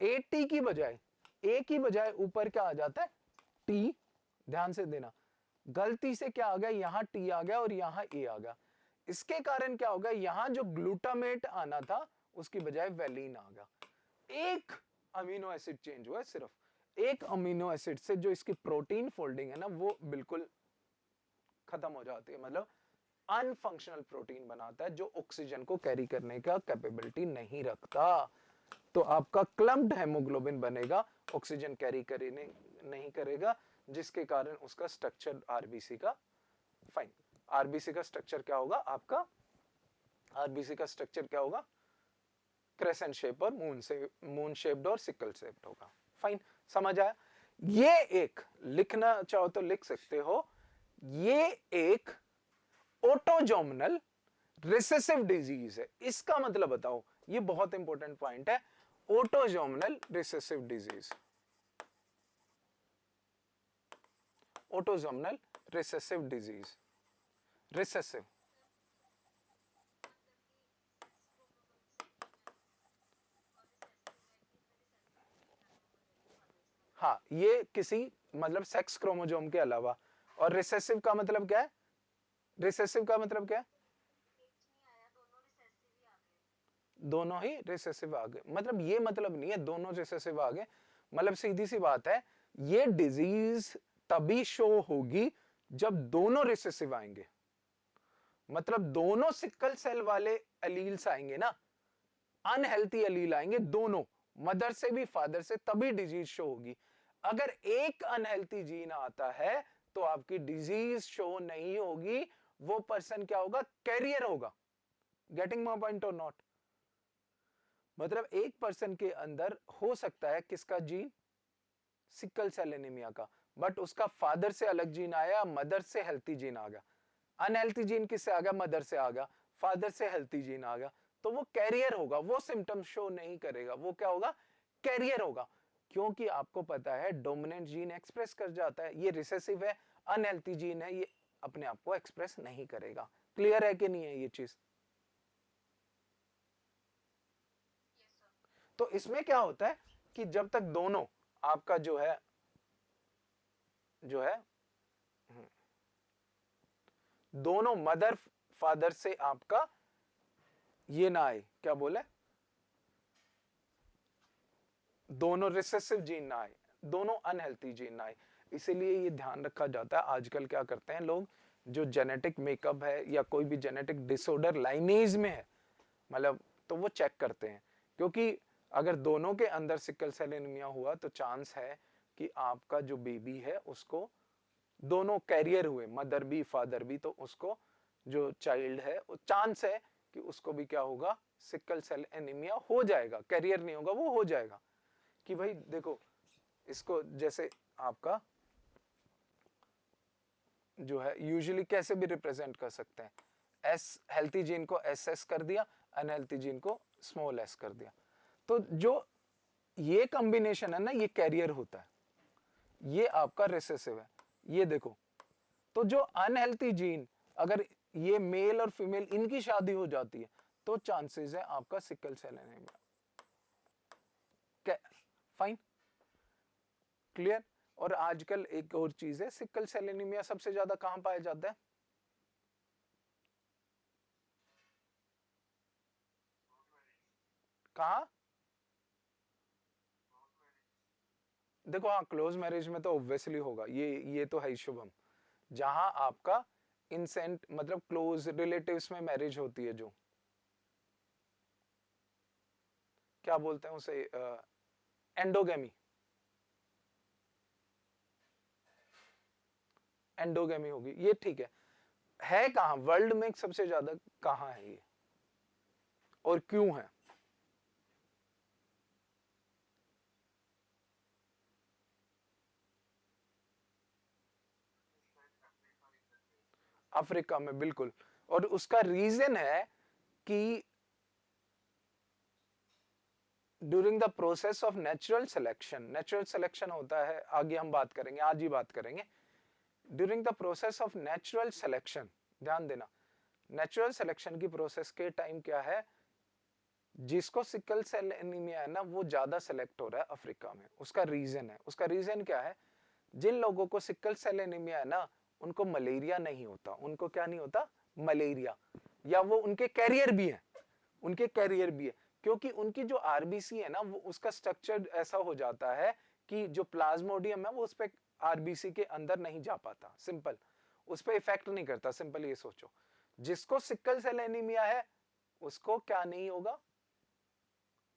AT की बजाय, A की बजाय ऊपर क्या आ जाता है, T। ध्यान से देना, गलती से क्या आ गया, यहां T आ गया और यहां A आ गया। इसके कारण क्या होगा, यहां जो ग्लूटामेट आना था उसकी बजाय वैलिन आ गया। एक अमीनो एसिड चेंज हुआ है, सिर्फ एक अमीनो एसिड से जो इसकी प्रोटीन फोल्डिंग है ना वो बिल्कुल खत्म हो जाती है, मतलब अनफंक्शनल प्रोटीन बनाता है जो ऑक्सीजन को कैरी करने का कैपेबिलिटी नहीं रखता। तो आपका क्लम्प्ड हेमोग्लोबिन बनेगा, ऑक्सीजन कैरी करने नहीं करेगा, जिसके कारण उसका स्ट्रक्चर आरबीसी का, फाइन, आरबीसी का स्ट्रक्चर क्या होगा आपका, आरबीसी का स्ट्रक्चर क्या होगा, क्रेसेंट शेप और मून शेप्ड और सिकल शेप्ड होगा। फाइन, समझ आया। ये एक लिखना चाहो तो लिख सकते हो, ये एक ऑटोजोमनल रिसेसिव डिजीज है। इसका मतलब बताओ, ये बहुत इंपॉर्टेंट पॉइंट है, autosomal recessive disease, autosomal recessive disease, recessive, हाँ, ये किसी मतलब सेक्स क्रोमोजोम के अलावा। और रिसेसिव का मतलब क्या है, रिसेसिव का मतलब क्या है, दोनों ही रिसेसिव आ गए, मतलब ये मतलब नहीं है दोनों रिसेसिव आ गए, मतलब सीधी सी बात है, ये डिजीज तभी शो होगी जब दोनों रिसेसिव आएंगे, मतलब दोनों सिकल सेल वाले एलील्स आएंगे ना, अनहेल्थी एलील आएंगे दोनों, मदर से भी फादर से, तभी डिजीज शो होगी। अगर एक अनहेल्थी जीन आता है तो आपकी डिजीज शो नहीं होगी, वो पर्सन क्या होगा, कैरियर होगा। गेटिंग माय पॉइंट और नॉट, मतलब एक पर्सन के अंदर हो सकता है किसका जीन, सिकल सेल एनीमिया का, बट उसका फादर से अलग जीन आया, मदर से हेल्थी जीन आ गया। अनहेल्थी जीन किससे आ गया, मदर से आ गया, फादर से हेल्थी जीन आ गया, तो वो कैरियर होगा, वो सिम्टम शो नहीं करेगा, वो क्या होगा, कैरियर होगा। क्योंकि आपको पता है डोमिनेंट जीन एक्सप्रेस कर जाता है, ये रिसेसिव है, अनहेल्थी जीन है, ये अपने आप को एक्सप्रेस नहीं करेगा। क्लियर है कि नहीं है ये चीज? तो इसमें क्या होता है कि जब तक दोनों आपका जो है दोनों मदर फादर से आपका ये ना आए, क्या बोले, दोनों रिसेसिव जीन ना आए, दोनों अनहेल्थी जीन ना आए। इसीलिए ये ध्यान रखा जाता है। आजकल क्या करते हैं लोग, जो जेनेटिक मेकअप है या कोई भी जेनेटिक डिसऑर्डर लाइनेज में है, मतलब तो वो चेक करते हैं, क्योंकि अगर दोनों के अंदर सिकल सेल एनीमिया हुआ तो चांस है कि आपका जो बेबी है उसको, दोनों कैरियर हुए, मदर भी फादर भी, तो उसको जो चाइल्ड है चांस है कि उसको भी क्या होगा, सिकल सेल एनीमिया हो जाएगा, कैरियर नहीं होगा, वो हो जाएगा। कि भाई देखो, इसको जैसे आपका जो है यूजुअली कैसे भी रिप्रेजेंट कर सकते हैं, एस हेल्थी जीन को एस एस कर दिया, अनहेल्थी जीन को स्मॉल एस कर दिया। तो जो ये कॉम्बिनेशन है ना, ये कैरियर होता है, ये आपका रिसेसिव है। ये देखो, तो जो अनहेल्थी जीन, अगर ये मेल और फीमेल इनकी शादी हो जाती है तो चांसेस है आपका sickle cell anaemia. Fine, clear. और आजकल एक और चीज है, सिकल सेल एनीमिया सबसे ज्यादा कहां पाया जाता है, कहां, देखो हाँ, क्लोज मैरिज में तो ऑब्वियसली होगा, ये तो है ही शुभम, जहां आपका इंसेंट मतलब क्लोज रिलेटिव्स में मैरिज होती है, जो क्या बोलते हैं उसे, एंडोगेमी, एंडोगेमी होगी, ये ठीक है कहां वर्ल्ड में सबसे ज्यादा, कहां है ये और क्यों है? अफ्रीका में, बिल्कुल। और उसका रीजन है कि during the process of natural selection होता है, आगे हम बात करेंगे, आज ही बात करेंगे। During the process of natural selection, ध्यान देना, नेचुरल सिलेक्शन की प्रोसेस के टाइम क्या है, जिसको सिकल सेल एनीमिया है ना, वो ज्यादा सिलेक्ट हो रहा है अफ्रीका में। उसका रीजन है, उसका रीजन क्या है, जिन लोगों को सिकल सेल एनीमिया है ना, उनको मलेरिया नहीं होता, उनको क्या नहीं होता, मलेरिया, या वो उनके कैरियर भी है, उनके कैरियर भी है, क्योंकि उनकी जो आरबीसी है ना, वो उसका स्ट्रक्चर ऐसा हो जाता है कि जो प्लाज्मोडियम है वो उस पर आरबीसी के अंदर नहीं जा पाता, सिंपल, उस पर इफेक्ट नहीं करता। सिंपल ये सोचो, जिसको सिकल सेल एनीमिया है उसको क्या नहीं होगा,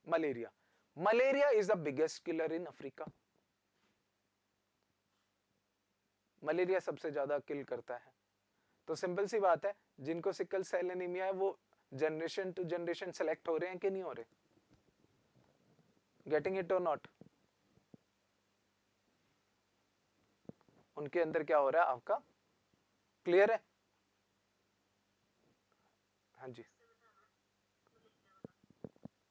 malaria. Malaria is the biggest killer in Africa, malaria सबसे ज्यादा किल करता है। तो सिंपल सी बात है, जिनको सिकल सेल एनीमिया है वो जनरेशन टू जनरेशन सेलेक्ट हो रहे हैं कि नहीं हो रहे, गेटिंग इट और नॉट, उनके अंदर क्या हो रहा है आपका, क्लियर है? हाँ जी,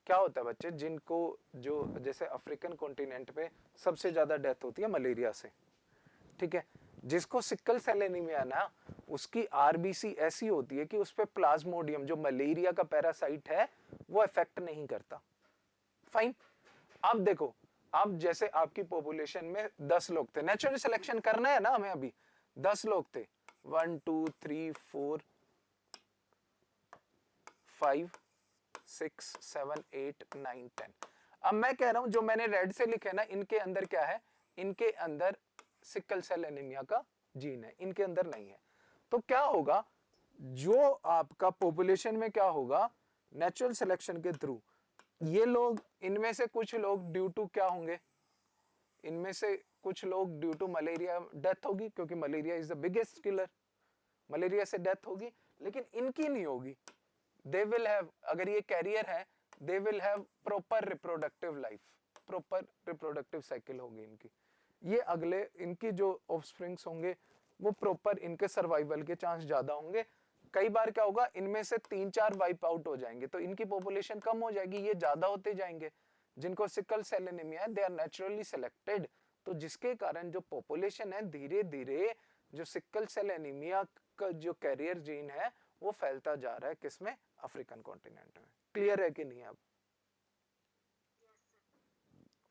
क्या होता है बच्चे, जिनको जो जैसे अफ्रीकन कॉन्टिनेंट पे सबसे ज्यादा डेथ होती है मलेरिया से, ठीक है, जिसको सिकल सेल एनीमिया ना, उसकी आरबीसी ऐसी होती है कि उस पे प्लाज्मोडियम जो मलेरिया का पैरासाइट है वो इफेक्ट नहीं करता। फाइन। अब देखो, अब जैसे आपकी पॉपुलेशन में 10 लोग थे, नेचुरल सिलेक्शन करना है ना हमें, अभी 10 लोग थे, 1 2 3 4 5 6 7 8 9 10। अब मैं कह रहा हूं जो मैंने रेड से लिखे ना, इनके अंदर क्या है, इनके अंदर सिकल सेल एनीमिया का जीन है, इनके अंदर नहीं है। तो क्या होगा, जो आपका पॉपुलेशन में क्या होगा, नेचुरल सिलेक्शन के थ्रू ये लोग, इनमें से कुछ लोग ड्यू टू क्या होंगे, इनमें से कुछ लोग ड्यू टू मलेरिया डेथ होगी, क्योंकि malaria is the biggest killer, malaria से डेथ होगी, लेकिन इनकी नहीं होगी। दे विल हैव, अगर ये कैरियर है, they will have proper reproductive life, proper reproductive cycle होगी इनकी, ये अगले इनकी जो ऑफस्प्रिंग्स होंगे वो प्रॉपर, इनके सर्वाइवल के चांस ज्यादा होंगे। कई बार क्या होगा, इनमें से 3 4 वाइप आउट हो जाएंगे तो इनकी पॉपुलेशन कम हो जाएगी, ये ज्यादा होते जाएंगे। जिनको सिकल सेल एनीमिया है, दे आर नेचुरली सिलेक्टेड, तो जिसके कारण जो पॉपुलेशन है धीरे धीरे, जो सिकल सेल एनीमिया का जो कैरियर जीन है वो फैलता जा रहा है, किसमें, अफ्रीकन कॉन्टिनेंट में। क्लियर है कि नहीं? अब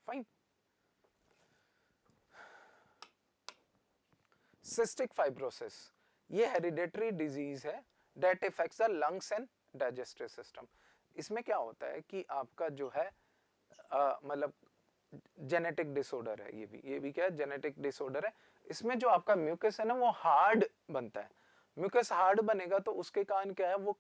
फाइन। सिस्टिक फाइब्रोसिस, ये हेरिडेटरी डिजीज है that effects the lungs and digestive system. इसमें क्या होता है कि आपका जो है मतलब जेनेटिक डिसऑर्डर है, ये भी क्या है, जेनेटिक डिसऑर्डर है। इसमें जो आपका म्यूकस है ना वो हार्ड बनता है। म्यूकस हार्ड बनेगा तो उसके कारण क्या है, वो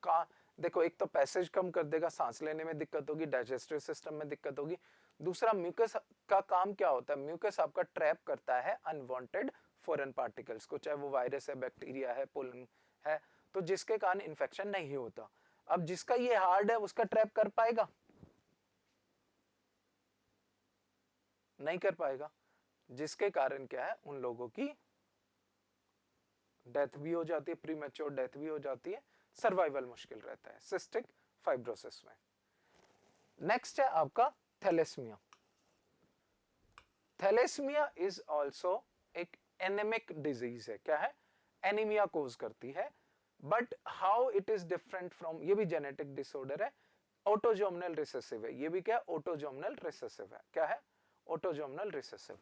देखो एक तो पैसेज कम कर देगा, सांस लेने में दिक्कत होगी, डाइजेस्टिव सिस्टम में दिक्कत होगी। दूसरा म्यूकस का काम क्या होता है, म्यूकस आपका ट्रैप करता है अनवांटेड फॉरेन पार्टिकल्स को, चाहे वो वायरस है, बैक्टीरिया है, पोलन है, तो जिसके कारण इन्फेक्शन नहीं होता। अब जिसका ये हार्ड है उसका ट्रैप कर पाएगा, नहीं कर पाएगा, जिसके कारण क्या है उन लोगों की डेथ भी हो जाती है, प्रीमेच्योर डेथ भी हो जाती है, सर्वाइवल मुश्किल रहता है सिस्टिक फाइब्रोसिस में। नेक्स्ट है आपका थैलेसीमिया। थैलेसीमिया इज आल्सो एक एनेमिक डिजीज है। क्या है, एनीमिया कोज करती है, but how it is different from, ये भी जेनेटिक डिसऑर्डर है, ऑटोजोमनल रिसेसिव है। ये भी क्या, ऑटोजोमनल रिसेसिव है। क्या है, ऑटोजोमनल रिसेसिव।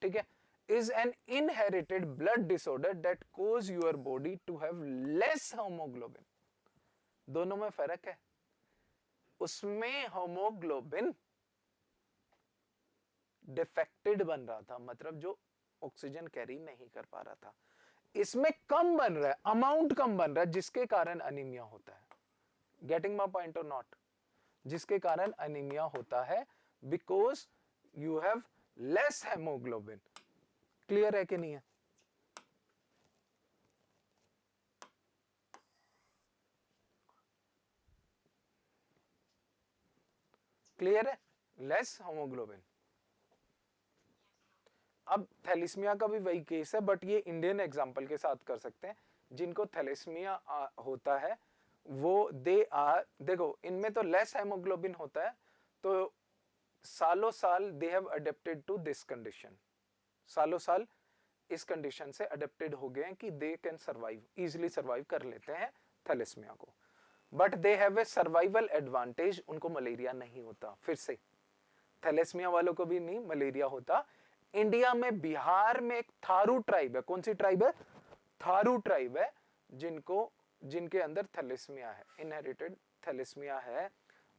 ठीक है, is an inherited blood disorder that cause your body to have less hemoglobin। दोनों में फर्क है, उसमें होमोग्लोबिन डिफेक्टेड बन रहा था, मतलब जो ऑक्सीजन कैरी नहीं कर पा रहा था, इसमें कम बन रहा है, अमाउंट कम बन रहा है, जिसके कारण अनीमिया होता है। गेटिंग माय पॉइंट और नॉट, जिसके कारण अनीमिया होता है, because you have less haemoglobin. Clear है कि नहीं है? क्लियर है, लेस होमोग्लोबिन। अब थैलेसीमिया का भी वही केस है, बट ये इंडियन एग्जांपल के साथ कर सकते हैं। जिनको थैलेसीमिया होता है वो देखो इनमें तो लेस हेमोग्लोबिन होता है, तो सालों साल they have adapted to this condition, सालों साल इस कंडीशन से अडेप्टेड हो गए हैं कि they can survive, easily survive कर लेते हैं थैलेसीमिया को, but they have a survival advantage, उनको मलेरिया नहीं होता। फिर से थैलेसीमिया वालों को भी नहीं मलेरिया होता। इंडिया में बिहार में एक थारू ट्राइब है, कौन सी ट्राइब है, थारू ट्राइब है, जिनके अंदर थैलेसीमिया है, इनहेरिटेड थैलेसीमिया है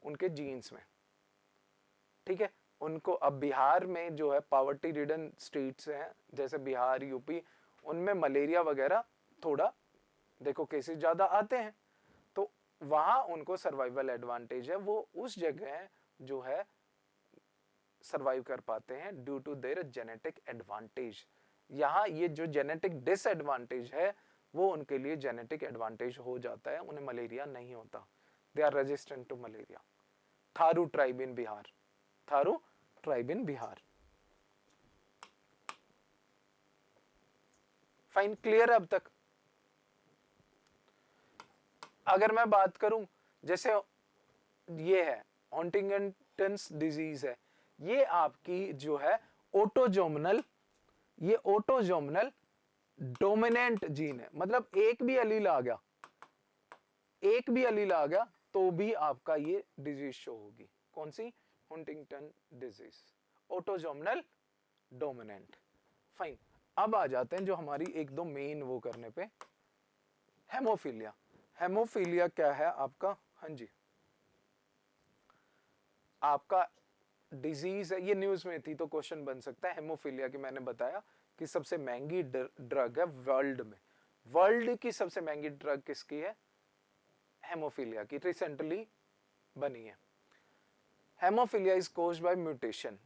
उनके जीन्स में। ठीक है, उनको अब बिहार में जो है पावर्टी रिडन स्टेट्स हैं जैसे बिहार, यूपी, उनमें मलेरिया वगैरह थोड़ा देखो केसेस ज्यादा आते हैं, तो वहां उनको सर्वाइवल एडवांटेज है, वो उस जगह जो है सर्वाइव कर पाते हैं due to their genetic advantage. यहाँ ये जो जेनेटिक डिसएडवांटेज है वो उनके लिए जेनेटिक एडवांटेज हो जाता है, उन्हें मलेरिया नहीं होता, they are resistant to malaria. Tharu tribe in Bihar, Tharu tribe in Bihar. Fine, clear है अब तक? अगर मैं बात करूं जैसे ये है हंटिंगटन्स डिजीज है, ये आपकी जो है ऑटोजोमनल, ये ऑटोजोमनल डोमिनेंट जीन है, मतलब एक भी अलील आ गया, एक भी अलील आ गया तो भी आपका ये डिजीज शो होगी। कौन सी, हंटिंगटन डिजीज, ऑटोजोमनल डोमिनेंट। फाइन, अब आ जाते हैं जो हमारी एक दो मेन वो करने पे, हेमोफीलिया। हेमोफीलिया क्या है आपका, हाँ जी, आपका डिजीज है, ये न्यूज में थी तो क्वेश्चन बन सकता है हेमोफीलिया की। मैंने बताया कि सबसे महंगी ड्रग है वर्ल्ड में, वर्ल्ड की सबसे महंगी ड्रग किसकी है, हेमोफीलिया की, रिसेंटली बनी है। Haemophilia is caused by mutation.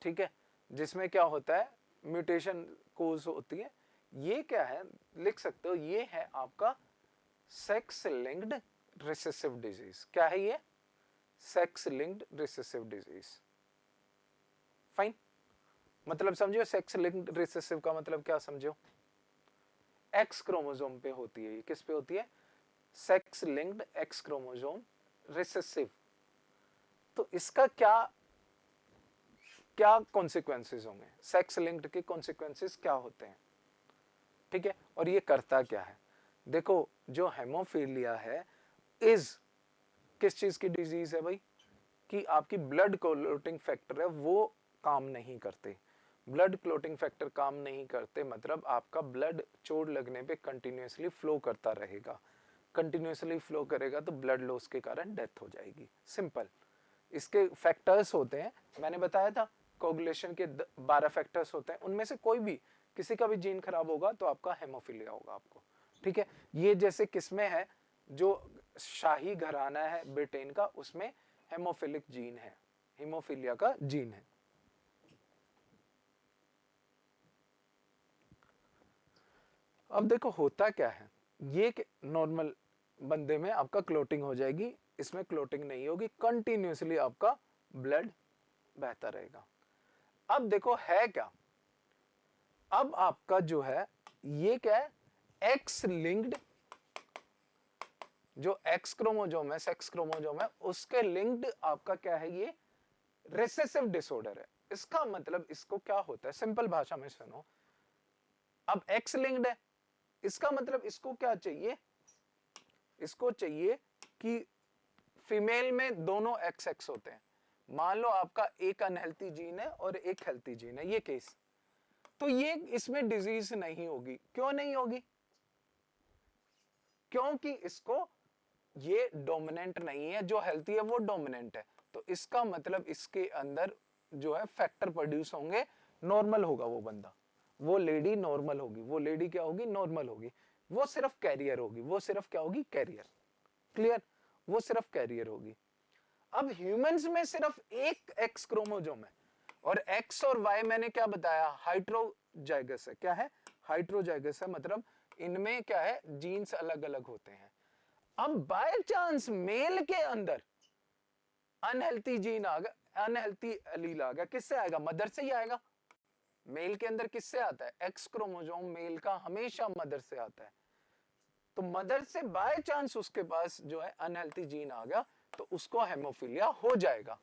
ठीक है, जिसमें क्या होता है, म्यूटेशन कोज होती है। ये क्या है, लिख सकते हो, ये है आपका सेक्स लिंक्ड रिसेसिव डिजीज। क्या है ये, sex linked recessive disease. Fine, मतलब समझो सेक्स लिंक्ड रिसेसिव का मतलब क्या समझो, एक्स क्रोमोसोम पे होती है, ये किस पे होती है, sex linked x chromosome recessive. तो इसका क्या क्या कॉन्सिक्वेंसेस होंगे, सेक्स लिंक्ड के कॉन्सिक्वेंसेस क्या होते हैं। ठीक है, और ये करता क्या है, देखो जो हेमोफीलिया है इज किस चीज की डिजीज है भाई, कि आपकी ब्लड क्लोटिंग फैक्टर है वो काम नहीं करते, ब्लड क्लोटिंग फैक्टर काम नहीं करते, मतलब आपका ब्लड चोट लगने पे कंटिन्यूअसली फ्लो करता रहेगा, कंटिन्यूअसली फ्लो करेगा तो ब्लड लॉस के कारण डेथ हो जाएगी, सिंपल। इसके फैक्टर्स होते हैं, मैंने बताया था कोगुलेशन के 12 फैक्टर्स होते हैं, उनमें से कोई भी किसी का भी जीन खराब होगा तो आपका हेमोफीलिया होगा आपको, ठीक है। ये जैसे किसमें है, जो शाही घराना है ब्रिटेन का, उसमें हेमोफिलिक जीन है, हेमोफीलिया का जीन है। अब देखो होता क्या है, ये नॉर्मल बंदे में आपका क्लोटिंग हो जाएगी, इसमें क्लोटिंग नहीं होगी, कंटिन्यूअसली आपका ब्लड बहता रहेगा। अब देखो है क्या, अब आपका जो है ये क्या है, एक्स लिंक्ड, जो एक्स क्रोमोजोम है, सेक्स क्रोमोजोम है, उसके लिंक्ड आपका क्या है, ये रिसेसिव डिसऑर्डर है। इसका मतलब इसको क्या होता है, सिंपल भाषा में सुनो, अब एक्स लिंक्ड है, इसका मतलब इसको क्या चाहिए, इसको चाहिए कि फीमेल में दोनों एक्स एक्स होते हैं, मान लो आपका एक अनहेल्थी जीन है और एक हेल्थी जीन है, ये केस, तो ये इसमें डिजीज नहीं होगी। क्यों नहीं होगी, क्योंकि इसको ये डोमिनेंट नहीं है, जो हेल्थी है वो डोमिनेंट है, तो इसका मतलब इसके अंदर जो है फैक्टर प्रोड्यूस होंगे, नॉर्मल होगा वो बंदा, वो लेडी नॉर्मल होगी, वो लेडी क्या होगी, नॉर्मल होगी, वो सिर्फ कैरियर होगी, वो सिर्फ क्या होगी, कैरियर, क्लियर, वो सिर्फ कैरियर होगी। अब ह्यूमंस में सिर्फ एक एक्स क्रोमोजोम है, और एक्स और वाई मैंने क्या बताया, हाइड्रोजाइगस है, क्या है, हाइड्रोजाइगस है, मतलब इनमें क्या है, जीन्स अलग अलग होते हैं। अब बाय चांस मेल के अंदर अनहेल्थी जीन आ गया, अनहेल्थी एलील आ गया, किससे आएगा, मदर से ही आएगा। मेल के अंदर किससे आता है, एक्स क्रोमोसोम मेल का हमेशा मदर से आता है, तो मदर से बाय चांस उसके पास जो है अनहेल्थी जीन आ गया, तो उसको हेमोफीलिया हो जाएगा।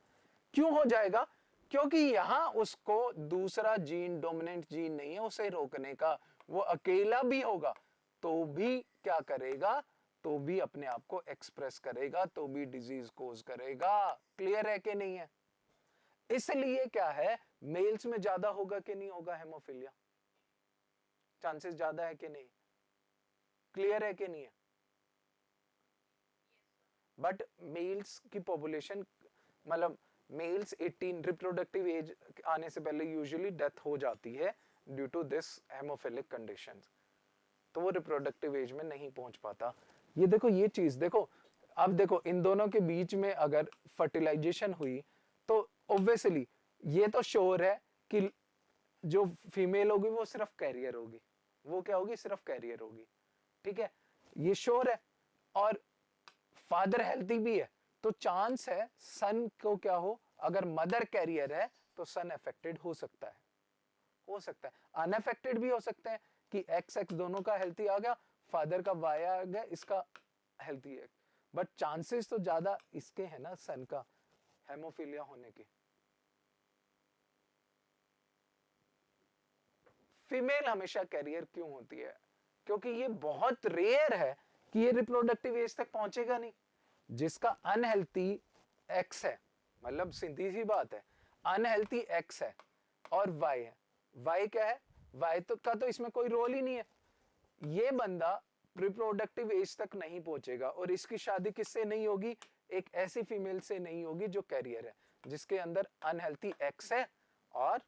क्यों हो जाएगा, क्योंकि यहां उसको दूसरा जीन, डोमिनेंट जीन नहीं है उसे रोकने का, वो अकेला भी होगा तो भी क्या करेगा, तो भी अपने आप को एक्सप्रेस करेगा, तो भी डिजीज कोज करेगा। क्लियर है कि नहीं है, इसलिए क्या है, मेल्स में ज्यादा होगा कि नहीं होगा हेमोफीलिया, चांसेस ज्यादा है कि नहीं, क्लियर है कि नहीं है। बट मेल्स की पॉपुलेशन, मतलब मेल्स 18 रिप्रोडक्टिव एज आने से पहले यूजुअली डेथ हो जाती है due to this haemophilic condition, तो वो रिप्रोडक्टिव एज में नहीं पहुंच पाता। ये देखो ये चीज देखो, अब देखो इन दोनों के बीच में अगर फर्टिलाइजेशन हुई तो ऑब्वियसली ये तो श्योर है कि जो फीमेल होगी वो सिर्फ कैरियर होगी, वो क्या होगी, सिर्फ कैरियर होगी, ठीक है, ये श्योर है। और फादर हेल्थी भी है तो चांस है सन को क्या हो, अगर मदर कैरियर है तो सन अफेक्टेड हो सकता है, हो सकता है अनअफेक्टेड भी हो सकते हैं कि एक्स एक्स दोनों का हेल्थी आ गया, फादर का वाई आ गया, इसका हेल्थी है, बट चांसेस तो ज्यादा इसके है ना सन का हेमोफीलिया होने के। फीमेल हमेशा कैरियर क्यों होती है, क्योंकि ये बहुत रेयर है कि ये रिप्रोडक्टिव एज तक पहुंचेगा नहीं, जिसका अनहेल्थी एक्स है, मतलब सीधी सी बात है, अनहेल्थी एक्स है और वाई है, वाई क्या है, वाई तो का तो इसमें कोई रोल ही नहीं है, ये बंदा रिप्रोडक्टिव एज तक नहीं पहुंचेगा, और इसकी शादी किससे नहीं होगी, एक ऐसी फीमेल से नहीं होगी जो कैरियर है, जिसके अंदर अनहेल्थी एक्स है, और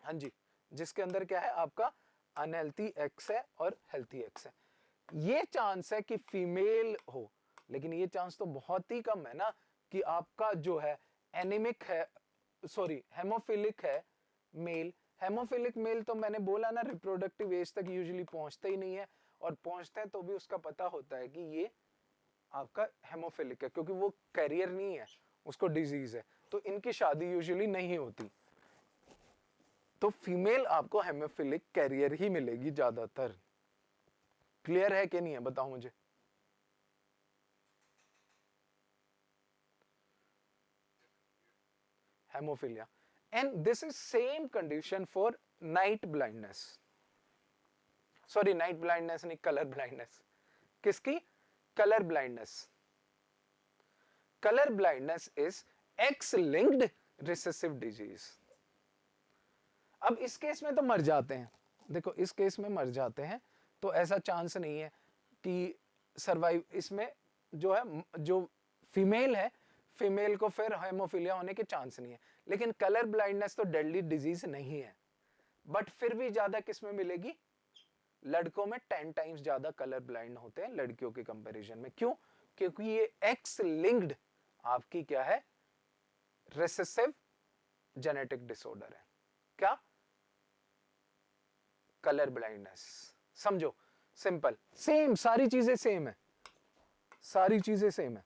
हाँ जी, जिसके अंदर क्या है आपका अनहेल्थी एक्स है और हेल्थी एक्स है। ये चांस है कि फीमेल हो, लेकिन ये चांस तो बहुत ही कम है ना कि आपका जो है एनीमिक है, सॉरी हेमोफिलिक है मेल, हेमोफिलिक मेल तो मैंने बोला ना रिप्रोडक्टिव एज तक यूजुअली पहुंचते ही नहीं है, और पहुंचते हैं तो भी उसका पता होता है कि ये आपका हेमोफिलिक है, क्योंकि वो कैरियर नहीं है, उसको डिजीज है, तो इनकी शादी यूजुअली नहीं होती, तो फीमेल आपको हेमोफिलिक कैरियर ही मिलेगी ज्यादातर। क्लियर है कि नहीं है, बताओ मुझे। Haemophilia, and this is same condition for night blindness, sorry night blindness नहीं, कलर ब्लाइंडनेस। किसकी, colour blindness, colour blindness is x linked recessive disease, अब इस केस में तो मर जाते हैं, देखो इस केस में मर जाते हैं, तो ऐसा चांस नहीं है कि सरवाइव, इसमें जो है जो फीमेल है, फीमेल को फिर हेमोफीलिया होने के चांस नहीं है। लेकिन कलर ब्लाइंडनेस तो डेडली डिजीज नहीं है, बट फिर भी ज्यादा किस में मिलेगी, लड़कों में 10 टाइम्स ज्यादा कलर ब्लाइंड होते हैं लड़कियों के कंपैरिजन में। क्यों? क्योंकि ये एक्स लिंक्ड आपकी क्या है, रिसेसिव जेनेटिक डिसऑर्डर है। क्या? Colour blindness. समझो, सिंपल, सेम, सारी चीजें सेम है, सारी चीजें सेम है।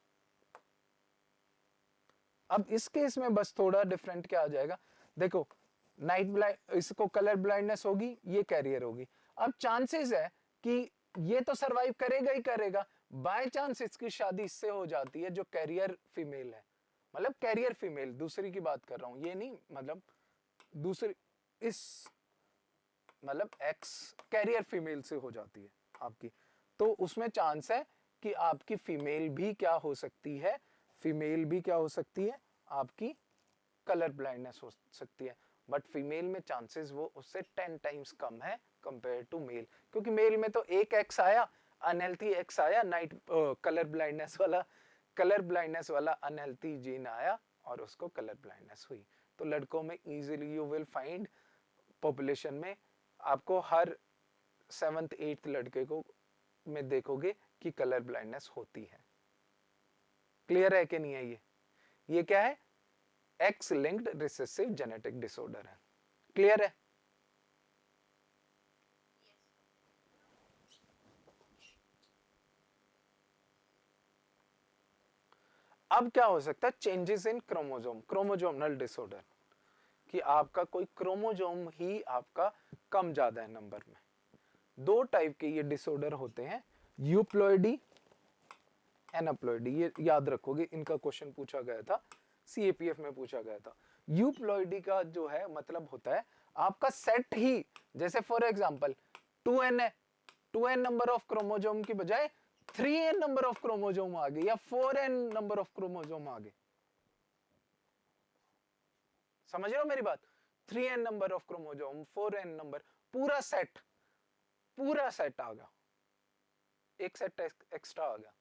अब इस केस में बस थोड़ा डिफरेंट क्या आ जाएगा, देखो नाइट ब्लाइंड, इसको कलर ब्लाइंडनेस होगी, ये कैरियर होगी। अब चांसेस है कि ये तो सरवाइव करेगा ही करेगा, बाय चांस इसकी शादी इससे हो जाती है जो कैरियर फीमेल है, मतलब कैरियर फीमेल, दूसरी की बात कर रहा हूं, ये नहीं मतलब दूसरी, इस मतलब एक्स कैरियर फीमेल से हो जाती है आपकी, तो उसमें चांस है कि आपकी फीमेल भी क्या हो सकती है, फीमेल भी क्या हो सकती है, आपकी कलर ब्लाइंडनेस हो सकती है। बट फीमेल में चांसेस वो उससे 10 टाइम्स कम है कंपेयर टू मेल, क्योंकि मेल में तो एक एक्स आया, अनहेल्थी एक्स आया, नाइट कलर ब्लाइंडनेस वाला अनहेल्थी जीन आया और उसको कलर ब्लाइंडनेस हुई। तो लड़कों में easily you will find, population में आपको हर 7th 8th लड़के को में देखोगे कि कलर ब्लाइंडनेस होती है। क्लियर है कि नहीं है? ये क्या है, x linked recessive genetic disorder है। क्लियर है? अब क्या हो सकता है, changes in chromosome, chromosomal disorder, कि आपका कोई क्रोमोसोम ही आपका कम ज्यादा है नंबर में। दो टाइप के ये डिसऑर्डर होते हैं, यूप्लॉइडी, एनाप्लॉइडी, ये याद रखोगे, इनका क्वेश्चन पूछा गया था, सीएपीएफ में पूछा गया था। यूप्लॉइडी का जो है मतलब होता है आपका सेट ही, जैसे फॉर एग्जांपल 2n है, 2n नंबर ऑफ क्रोमोसोम की बजाय 3n नंबर ऑफ क्रोमोसोम आ गए, या 4n नंबर ऑफ क्रोमोसोम आ गए। समझ रहे हो मेरी बात? 3n number of chromosome, 4n number, पूरा सेट आ गया, एक सेट एक्स्ट्रा आ गया,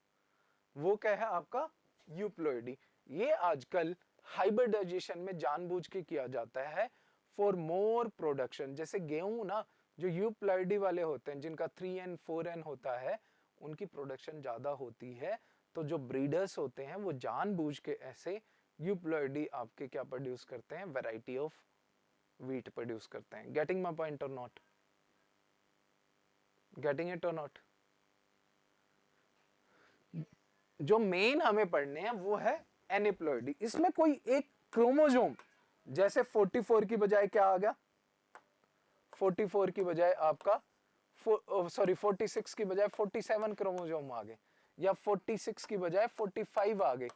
वो क्या है आपका यूप्लॉइडी। ये आजकल हाइब्रिडाइजेशन में जानबूझ के किया जाता है फॉर मोर प्रोडक्शन। जैसे गेहूं ना, जो यूप्लॉइडी वाले होते हैं जिनका 3n 4n होता है, उनकी प्रोडक्शन ज्यादा होती है, तो जो ब्रीडर्स होते हैं वो जानबूझ के ऐसे यूप्लॉइडी आपके क्या प्रोड्यूस करते हैं, वैरायटी ऑफ व्हीट प्रोड्यूस करते हैं। गेटिंग माय पॉइंट और नॉट? गेटिंग इट और नॉट? जो मेन हमें पढ़ने हैं वो है एनिप्लॉइडी। इसमें कोई एक क्रोमोसोम, जैसे 44 की बजाय क्या आ गया, 44 की बजाय आपका 46 की बजाय 47 क्रोमोसोम आ गए, या 46 की बजाय 45 आ गए,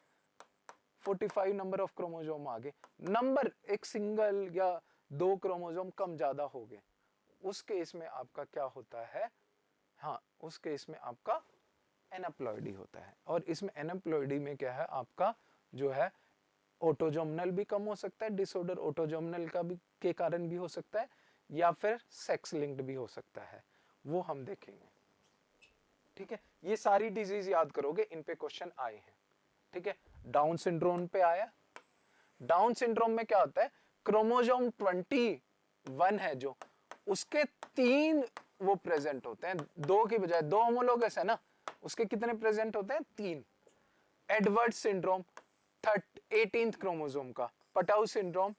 45 नंबर ऑफ क्रोमोसोम आ गए, नंबर एक सिंगल या 2 क्रोमोसोम कम ज्यादा हो गए, उस केस में आपका क्या होता है, हाँ उस केस में आपका एनाप्लॉइडी होता है। और इसमें एनाप्लॉइडी में क्या है आपका जो है, ऑटोजोमनल भी कम हो सकता है डिसऑर्डर, ऑटोजोमनल का भी के कारण भी हो सकता है, या फिर सेक्स लिंक्ड भी हो सकता है, वो हम देखेंगे। ठीक है, ये सारी डिजीज याद करोगे, इन पे क्वेश्चन आए हैं। ठीक है, डाउन सिंड्रोम पे आया। डाउन सिंड्रोम में क्या होता है, क्रोमोसोम 21 है जो, उसके 3 वो प्रेजेंट होते हैं, 2 की बजाय, 2 होमोलोगस है ना, उसके कितने प्रेजेंट होते हैं, 3। एडवर्ड सिंड्रोम 18th क्रोमोसोम का, पटाउ सिंड्रोम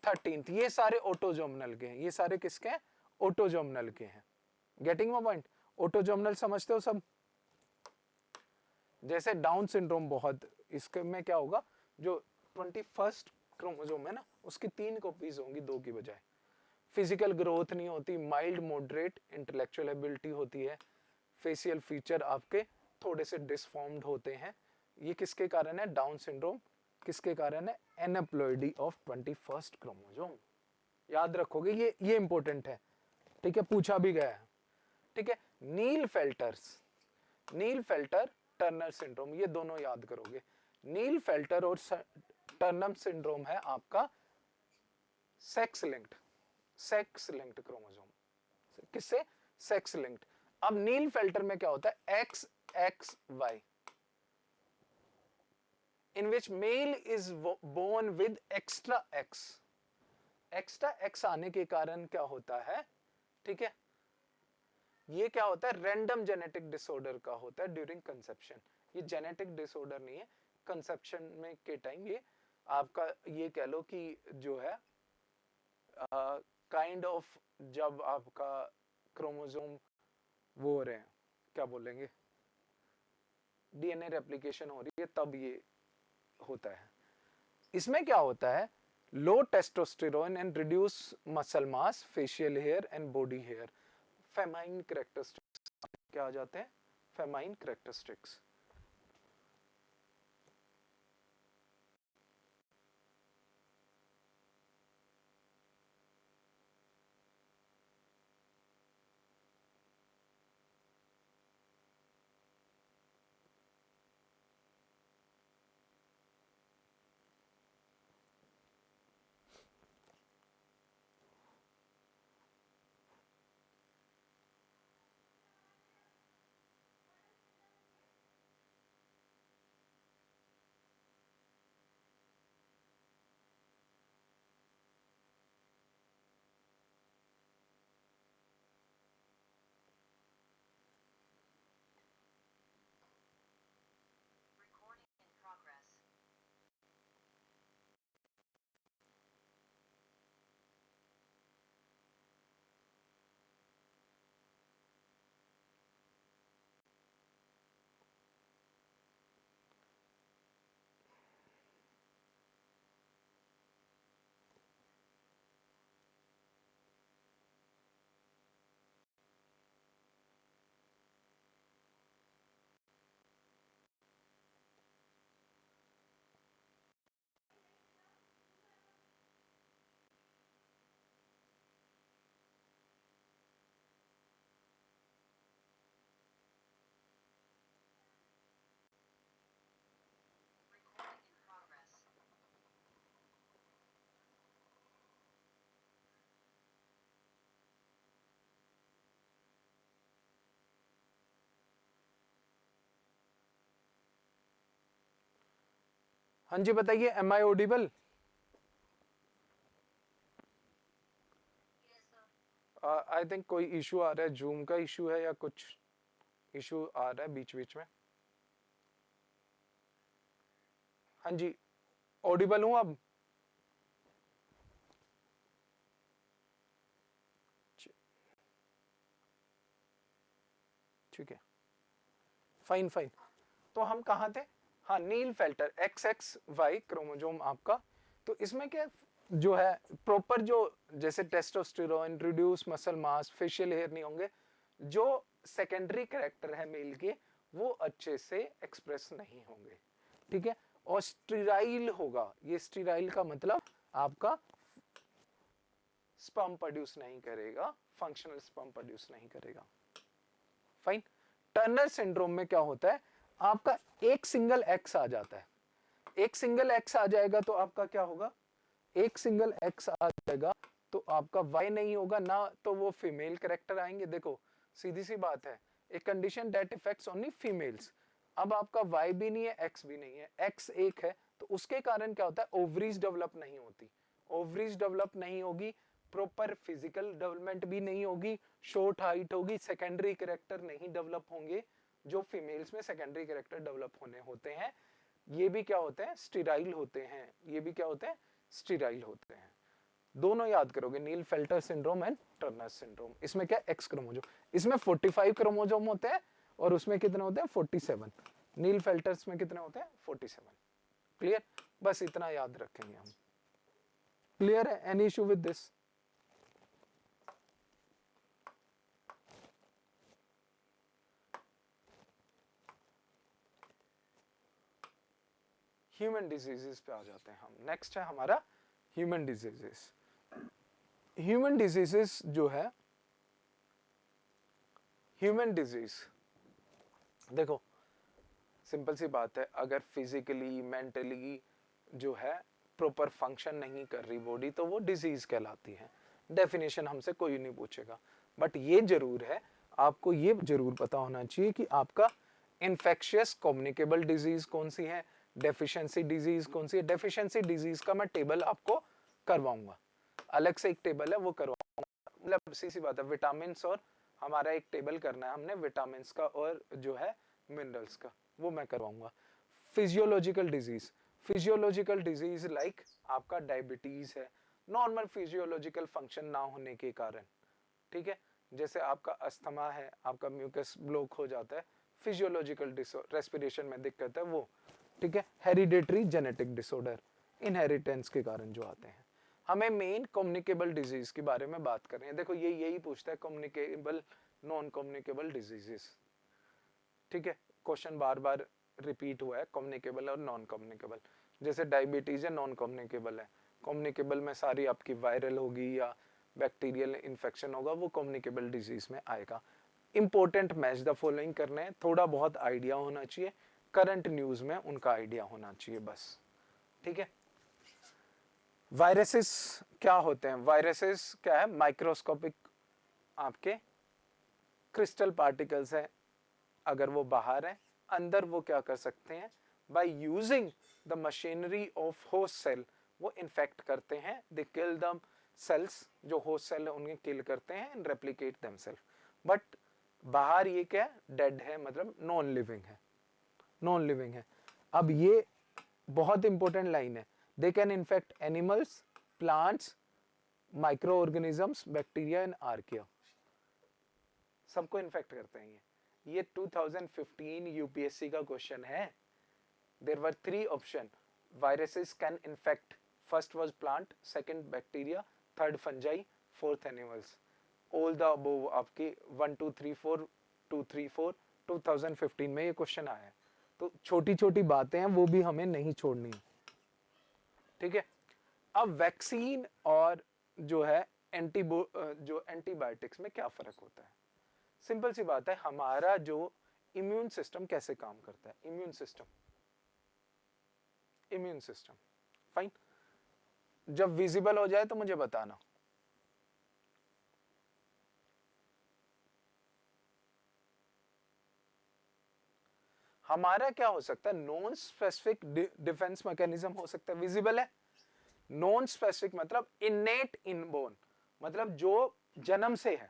13th, ये सारे ऑटोजोमनल के हैं, ये सारे किसके हैं, ऑटोजोमनल के हैं। Getting my point? ऑटोजोमनल समझते हो सब? जैसे डाउन सिंड्रोम बहुत, इसके में क्या होगा, जो 21st क्रोमोसोम है ना, उसकी 3 कॉपीज होंगी 2 की बजाय। फिजिकल ग्रोथ नहीं होती, माइल्ड मॉडरेट इंटेलेक्चुअल एबिलिटी होती है, फेशियल फीचर आपके थोड़े से डिसफॉर्म्ड होते हैं। ये किसके कारण है, डाउन सिंड्रोम किसके कारण है, एनेप्लॉइडी ऑफ 21st क्रोमोसोम। याद रखोगे, ये इंपॉर्टेंट है। ठीक है, पूछा भी गया है। ठीक है, नील फेल्टर टर्नर सिंड्रोम, ये दोनों याद करोगे। नील फेल्टर और टर्नर सिंड्रोम है आपका sex linked, sex linked chromosome, किससे? Sex linked. अब नील फेल्टर में क्या होता है? X X Y, in which male is born with extra X। Extra X आने के कारण क्या होता है, ठीक है, ये क्या होता है? रैंडम जेनेटिक डिसऑर्डर का होता है ड्यूरिंग कंसेप्शन। ये जेनेटिक डिसऑर्डर नहीं है, कंसेप्शन में के टाइम ये आपका, ये कह लो कि जो है काइंड ऑफ, जब आपका क्रोमोसोम वो हो रहे हैं, क्या बोलेंगे, डीएनए रेप्लिकेशन हो रही है, तब ये होता है। इसमें क्या होता है? Low testosterone and reduce muscle mass, facial hair and body hair, feminine characteristics क्या आ जाते हैं? Feminine characteristics. हाँ जी बताइए, am I audible? I think कोई इशू आ रहा है, जूम का इशू है या कुछ इशू आ रहा है बीच बीच में। हाँ जी, ऑडिबल हूं अब? ठीक है, फाइन फाइन। तो हम कहाँ थे? हाँ, Klinefelter, X X Y chromosome आपका। तो इसमें क्या जो है प्रॉपर, जो जैसे testosterone, reduce muscle mass, facial hair नहीं होंगे, जो सेकेंडरी कैरेक्टर है मेल के, वो अच्छे से एक्सप्रेस नहीं होंगे, ठीक है। और स्टेराइल होगा, ये स्टेराइल का मतलब आपका स्पर्म प्रोड्यूस नहीं करेगा, फंक्शनल स्पर्म प्रोड्यूस नहीं करेगा, फाइन। टर्नर सिंड्रोम में क्या होता है? आपका एक सिंगल एक्स आ जाता है, एक सिंगल एक्स आ जाएगा तो आपका क्या होगा? एक सिंगल एक्स आ जाएगा तो आपका वाई नहीं होगा ना, तो वो फीमेल कैरेक्टर आएंगे। देखो सीधी सी बात है, एक condition that effects only females. अब आपका वाई भी नहीं है, एक्स भी नहीं है, एक्स एक है, तो उसके कारण क्या होता है? ओवरीज डेवलप नहीं होती, ओवरीज डेवलप नहीं होगी, प्रॉपर फिजिकल डेवलपमेंट भी नहीं होगी, शॉर्ट हाइट होगी, सेकेंडरी कैरेक्टर नहीं डेवलप होंगे, जो फीमेल्स में सेकेंडरी कैरेक्टर डेवलप होने होते हैं। ये भी क्या होते हैं? स्टेराइल होते हैं, ये भी क्या होते हैं? स्टेराइल होते हैं। दोनों याद करोगे, नील फेल्टर सिंड्रोम एंड टर्नर सिंड्रोम। इसमें क्या? एक्स क्रोमोसोम, इसमें 45 क्रोमोसोम होते हैं और उसमें कितने होते हैं? 47। नील फेल्टर्स में कितने होते हैं? 47। क्लियर? बस इतना याद रखेंगे हम। क्लियर है? Any issue with this? Human diseases पे आ जाते हैं हम। नेक्स्ट है हमारा ह्यूमन डिजीजेस। ह्यूमन डिजीजेस जो है, ह्यूमन डिजीज देखो सिंपल सी बात है, अगर फिजिकली मेंटली जो है प्रॉपर फंक्शन नहीं कर रही बॉडी, तो वो डिजीज कहलाती है। डेफिनेशन हमसे कोई नहीं पूछेगा, बट ये जरूर है, आपको ये जरूर पता होना चाहिए कि आपका इन्फेक्शियस कम्युनिकेबल डिजीज कौन सी है, डेफिशिएंसी डिजीज कौन सी है। डेफिशिएंसी डिजीज का मैं टेबल आपको करवाऊंगा, अलग से एक टेबल है वो करवाऊंगा। मतलब सी बात है, विटामिन और हमारा एक टेबल करना है हमने विटामिन का और जो है मिनरल्स का, वो मैं करवाऊंगा। Physiological disease, physiological disease like आपका डायबिटीज है, नॉर्मल फिजियोलॉजिकल फंक्शन ना होने के कारण, ठीक है, जैसे आपका अस्थमा है, आपका म्यूकस ब्लॉक हो जाता है, फिजियोलॉजिकल रेस्पिरेशन में दिक्कत है वो, ठीक है। हेरिडेटरी जेनेटिक डिसऑर्डर, इनहेरिटेंस के कारण जो आते हैं। हमें मेन कम्युनिकेबल डिजीज के बारे में बात कर रहे हैं। देखो ये यही पूछता है, कम्युनिकेबल नॉन कम्युनिकेबल डिजीजेस, ठीक है, क्वेश्चन बार बार रिपीट हुआ है, कम्युनिकेबल और नॉन कम्युनिकेबल। जैसे डायबिटीज है, नॉन कम्युनिकेबल है, कम्युनिकेबल में सारी आपकी वायरल होगी या बैक्टीरियल इन्फेक्शन होगा, वो कम्युनिकेबल डिजीज में आएगा। इंपॉर्टेंट मैच द फॉलोइंग करने हैं, थोड़ा बहुत आइडिया होना चाहिए, करंट न्यूज में उनका आइडिया होना चाहिए बस, ठीक है। वायरसेस क्या होते हैं? वायरसेस क्या है? माइक्रोस्कोपिक आपके क्रिस्टल पार्टिकल्स है, अगर वो बाहर है, अंदर वो क्या कर सकते हैं, by using the machinery of host cell वो इन्फेक्ट करते हैं, दे किल द सेल्स, जो होस्ट सेल है उन्हें किल करते हैं एंड रेप्लिकेट देमसेल्फ। बट बाहर ये क्या है? डेड है, मतलब नॉन लिविंग है, नॉन लिविंग है। अब ये बहुत इंपॉर्टेंट लाइन है, they can infect animals, plants, micro organisms, bacteria and archaea, सबको इन्फेक्ट करते हैं ये 2015 यूपीएससी का क्वेश्चन है। There were 3 option, viruses can infect, first was plant, second bacteria, third fungi, fourth animals, all the above आपके 1 2 3 4 2 3 4 2015 में ये question आया है। तो छोटी छोटी बातें हैं वो भी हमें नहीं छोड़नी, ठीक है। अब वैक्सीन और जो है जो एंटीबायोटिक्स में क्या फर्क होता है? सिंपल सी बात है, हमारा जो इम्यून सिस्टम कैसे काम करता है, इम्यून सिस्टम फाइन, जब विजिबल हो जाए तो मुझे बताना। हमारा क्या हो सकता है, नॉन स्पेसिफिक डिफेंस मैकेनिज्म हो सकता है, विजिबल है। नॉन स्पेसिफिक मतलब इनेट इनबोर्न, मतलब जो जन्म से है,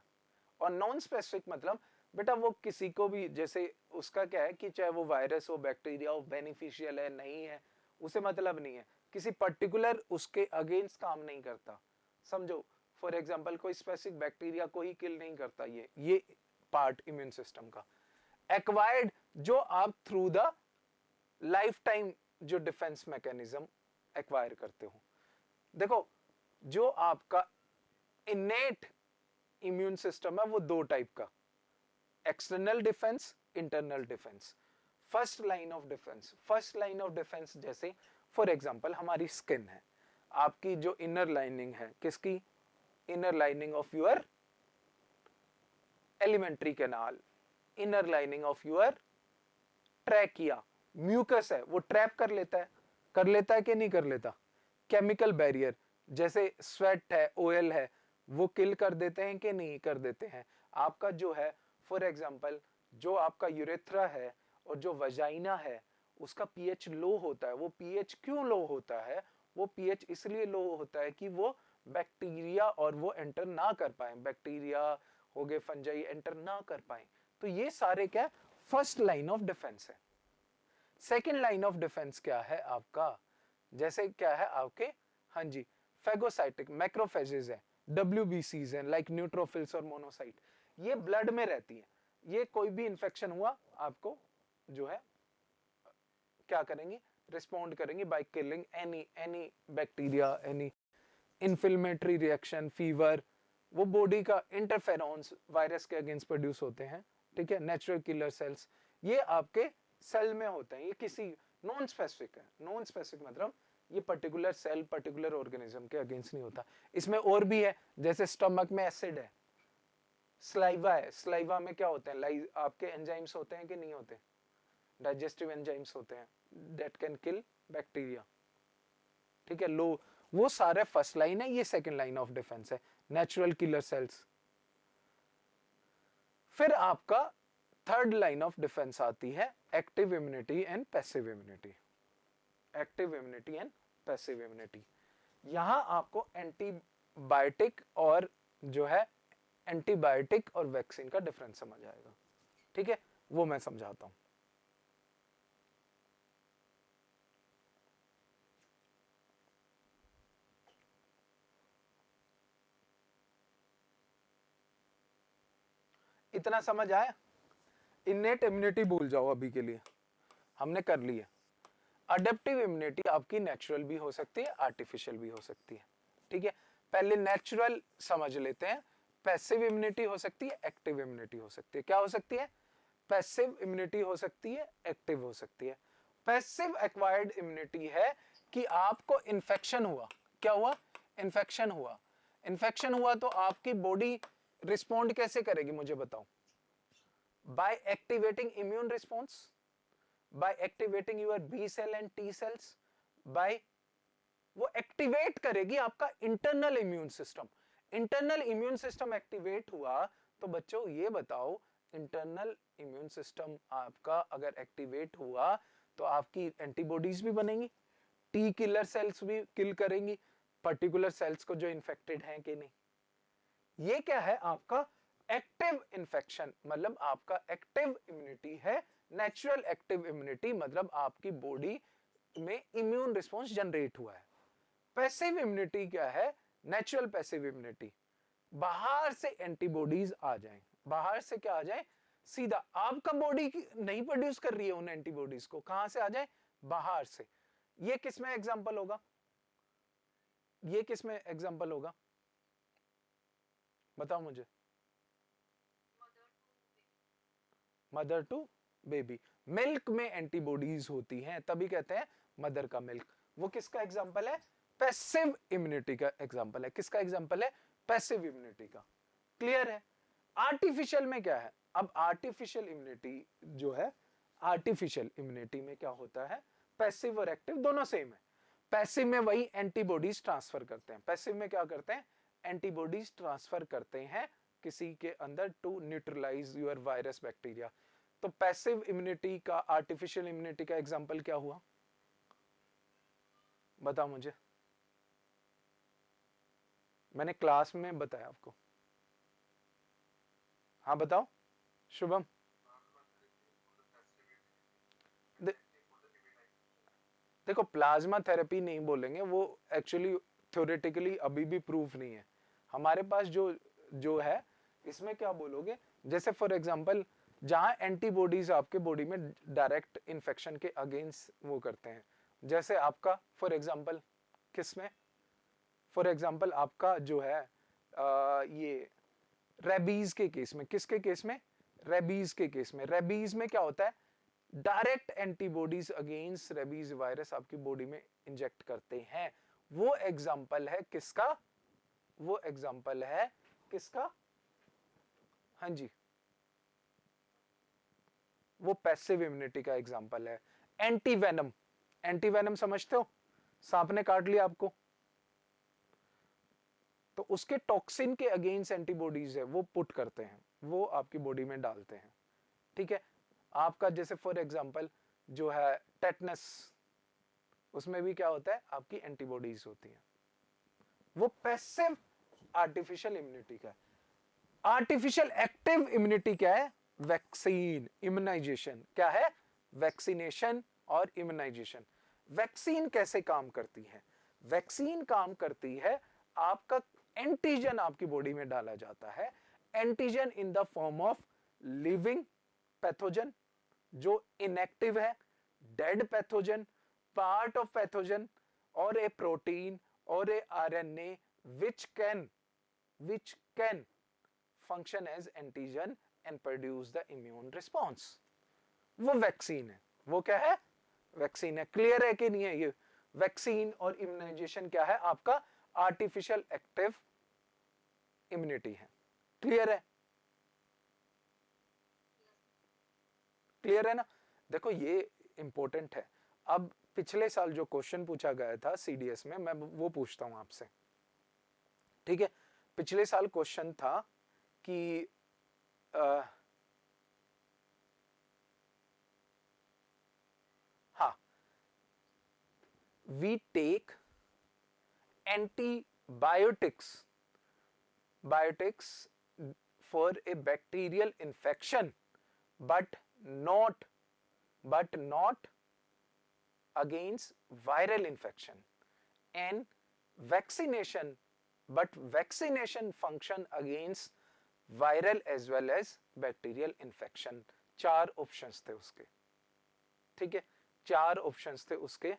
और नॉन स्पेसिफिक मतलब बेटा वो किसी को भी, जैसे उसका क्या है कि चाहे वो वायरस हो, बैक्टीरिया हो, बेनिफिशियल है नहीं है उसे मतलब नहीं है, किसी पर्टिकुलर उसके अगेंस्ट काम नहीं करता, समझो। फॉर एग्जांपल कोई स्पेसिफिक बैक्टीरिया को ही किल नहीं करता, ये पार्ट इम्यून सिस्टम का। एक्वायर्ड, जो आप थ्रू द लाइफ टाइम जो डिफेंस मैकेनिज्म एक्वायर करते हो। देखो जो आपका इनेट इम्यून सिस्टम है वो 2 टाइप का, external defence, internal defence. First line of defence, first line of defence जैसे फॉर एग्जांपल हमारी स्किन है, आपकी जो इनर लाइनिंग है, किसकी? Inner lining of your alimentary canal, inner lining of your trachea, mucus है वो ट्रैप कर लेता है कि नहीं कर लेता? केमिकल बैरियर जैसे स्वेट है, ऑयल है, वो किल कर देते हैं कि नहीं कर देते हैं? आपका जो है फॉर एग्जांपल जो आपका यूरेथ्रा है और जो वजाइना है उसका पीएच लो होता है। वो पीएच क्यों लो होता है? वो पीएच इसलिए लो होता है कि वो बैक्टीरिया और वो एंटर ना कर पाए, बैक्टीरिया हो गए, फंजाई एंटर ना कर पाए। तो ये सारे क्या फर्स्ट लाइन ऑफ डिफेंस है। सेकेंड लाइन ऑफ डिफेंस क्या है आपका? जैसे क्या है आपके, हाँ जी, फेगोसाइटिक मैक्रोफेजेस है, डब्ल्यूबीसीज है लाइक न्यूट्रोफिल्स और मोनोसाइट, ये ब्लड में रहती है। ये कोई भी इंफेक्शन हुआ आपको जो है क्या करेंगी? रिस्पॉन्ड करेंगी by killing any bacteria, any inflammatory reaction, fever, वो बॉडी का इंटरफेरॉन्स वायरस के अगेंस्ट प्रोड्यूस होते हैं, ठीक है, नेचुरल किलर सेल्स, ये आपके सेल में होते हैं। ये किसी नॉन स्पेसिफिक है, नॉन स्पेसिफिक मतलब ये पर्टिकुलर सेल पर्टिकुलर ऑर्गेनिज्म के अगेंस्ट नहीं होता। इसमें और भी है, जैसे स्टमक में एसिड है, स्लाइवा है, स्लाइवा में क्या होते हैं, आपके एंजाइम्स होते हैं कि नहीं होते? डाइजेस्टिव एंजाइम्स होते हैं दैट कैन किल बैक्टीरिया, ठीक है। लो, वो सारे फर्स्ट लाइन है, ये सेकंड लाइन ऑफ डिफेंस है। Natural killer cells. फिर आपका थर्ड लाइन ऑफ डिफेंस आती है active immunity and passive immunity. Active immunity and passive immunity, यहां आपको एंटीबायोटिक और जो है एंटीबायोटिक और वैक्सीन का डिफरेंस समझ आएगा। ठीक है, वो मैं समझाता हूं। इतना समझ आया? इनेट इम्यूनिटी भूल जाओ अभी के लिए, हमने कर ली है। अडेप्टिव इम्यूनिटी आपकी नेचुरल भी हो सकती है, आर्टिफिशियल भी हो सकती है। ठीक है, पहले नेचुरल समझ लेते हैं। पैसिव इम्यूनिटी हो सकती है, एक्टिव इम्यूनिटी हो सकती है। क्या हो सकती है? पैसिव इम्यूनिटी हो सकती है, एक्टिव हो सकती है। पैसिव एक्वायर्ड इम्यूनिटी है कि आपको इन्फेक्शन हुआ। क्या हुआ? इन्फेक्शन हुआ। इन्फेक्शन हुआ तो आपकी बॉडी रिस्पॉन्ड कैसे करेगी, मुझे बताओ। By activating immune response, by activating your B cell and T cells, by वो एक्टिवेट करेगी आपका internal immune system. Internal immune system activate हुआ तो बच्चों ये बताओ, इंटरनल इम्यून सिस्टम आपका अगर एक्टिवेट हुआ तो आपकी एंटीबॉडीज भी बनेंगी, टी किलर सेल्स भी किल करेंगी पर्टिकुलर सेल्स को जो इन्फेक्टेड हैं कि नहीं। ये क्या है? आपका एक्टिव इन्फेक्शन, मतलब आपका एक्टिव इम्यूनिटी है। नेचुरल एक्टिव इम्यूनिटी मतलब आपकी बॉडी में इम्यून रिस्पॉन्स जनरेट हुआ है। पैसिव इम्यूनिटी क्या है? नेचुरल पैसिव इम्यूनिटी, बाहर से एंटीबॉडीज आ जाएं। बाहर से क्या आ जाए? सीधा आपका बॉडी नहीं प्रोड्यूस कर रही है उन एंटीबॉडीज को, कहां से आ जाए? बाहर से। ये किसमें एग्जांपल होगा? ये किसमें एग्जांपल होगा? बताओ मुझे। मदर टू बेबी, मिल्क में एंटीबॉडीज होती हैं, तभी कहते हैं मदर का मिल्क। वो किसका एग्जांपल है? पैसिव इम्यूनिटी का एग्जांपल है। किसका एग्जांपल है? पैसिव इम्यूनिटी का। क्लियर है? आर्टिफिशियल में क्या है? अब आर्टिफिशियल इम्यूनिटी जो है, आर्टिफिशियल इम्यूनिटी में क्या होता है? पैसिव और एक्टिव दोनों सेम है। पैसिव में वही एंटीबॉडीज ट्रांसफर करते हैं। पैसिव में क्या करते हैं? एंटीबॉडीज ट्रांसफर करते हैं किसी के अंदर to neutralise your virus bacteria. तो पैसिव इम्यूनिटी का आर्टिफिशियल इम्यूनिटी का एग्जांपल क्या हुआ? बताओ मुझे, मैंने क्लास में बताया आपको। हाँ बताओ शुभम। दे, देखो प्लाज्मा थेरेपी नहीं बोलेंगे, वो एक्चुअली थ्योरेटिकली अभी भी प्रूफ नहीं है हमारे पास। जो जो है इसमें क्या बोलोगे? जैसे फॉर एग्जांपल जहां एंटीबॉडीज आपके बॉडी में डायरेक्ट इन्फेक्शन के अगेंस्ट वो करते हैं, जैसे आपका फॉर एग्जांपल किसमें? फॉर एग्जांपल आपका जो है ये रेबीज के केस में। किसके केस में? रेबीज के केस में। रेबीज में क्या होता है? Direct antibodies against rabies virus आपकी बॉडी में इंजेक्ट करते हैं। वो एग्जांपल है किसका? वो एग्जांपल है किसका? हाँ जी, वो पैसिव इम्यूनिटी का एग्जांपल है। एंटीवेनम, एंटीवेनम समझते हो? सांप ने काट लिया आपको तो उसके टॉक्सिन के अगेंस्ट एंटीबॉडीज है, वो पुट करते हैं, वो आपकी बॉडी में डालते हैं। ठीक है, आपका जैसे फॉर एग्जांपल जो है टेटनस, उसमें भी क्या होता है? आपकी एंटीबॉडीज होती हैं। वो पैसिव आर्टिफिशियल इम्यूनिटी का है। आर्टिफिशियल एक्टिव इम्यूनिटी क्या है? Vaccine, immunisation. क्या है? वैक्सीनेशन और इम्यूनाइजेशन। वैक्सीन कैसे काम करती है? वैक्सीन काम करती है, आपका एंटीजन आपकी बॉडी में डाला जाता है। Antigen in the form of living pathogen जो इनएक्टिव है, dead pathogen, part of pathogen, और ए प्रोटीन और ए RNA which can function as antigen and produce the immune response। वो वैक्सीन है। वो क्या है? वैक्सीन है। क्लियर है कि नहीं है? ये वैक्सीन और इम्यूनाइजेशन क्या है? आपका आर्टिफिशियल एक्टिव इम्यूनिटी है। क्लियर है? क्लियर है ना? देखो ये इंपॉर्टेंट है। अब पिछले साल जो क्वेश्चन पूछा गया था सीडीएस में, मैं वो पूछता हूं आपसे। ठीक है, पिछले साल क्वेश्चन था कि हाँ, we take antibiotics for a bacterial infection, but not against viral infection, and vaccination function against viral as well as bacterial infection. 4 options थे उसके, ठीक है, 4 ऑप्शंस थे उसके।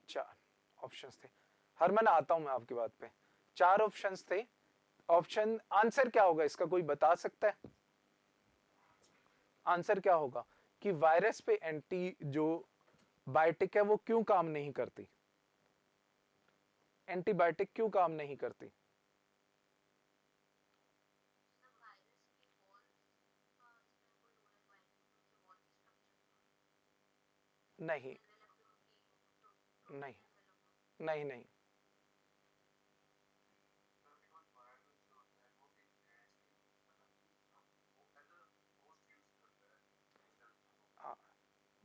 चार ऑप्शंस थे। हरमन आता हूं मैं आपकी बात पे। 4 ऑप्शंस थे। ऑप्शन आंसर क्या होगा इसका, कोई बता सकता है? आंसर क्या होगा कि वायरस पे एंटी जो बायोटिक है वो क्यों काम नहीं करती? एंटीबायोटिक क्यों काम नहीं करती? नहीं नहीं नहीं नहीं।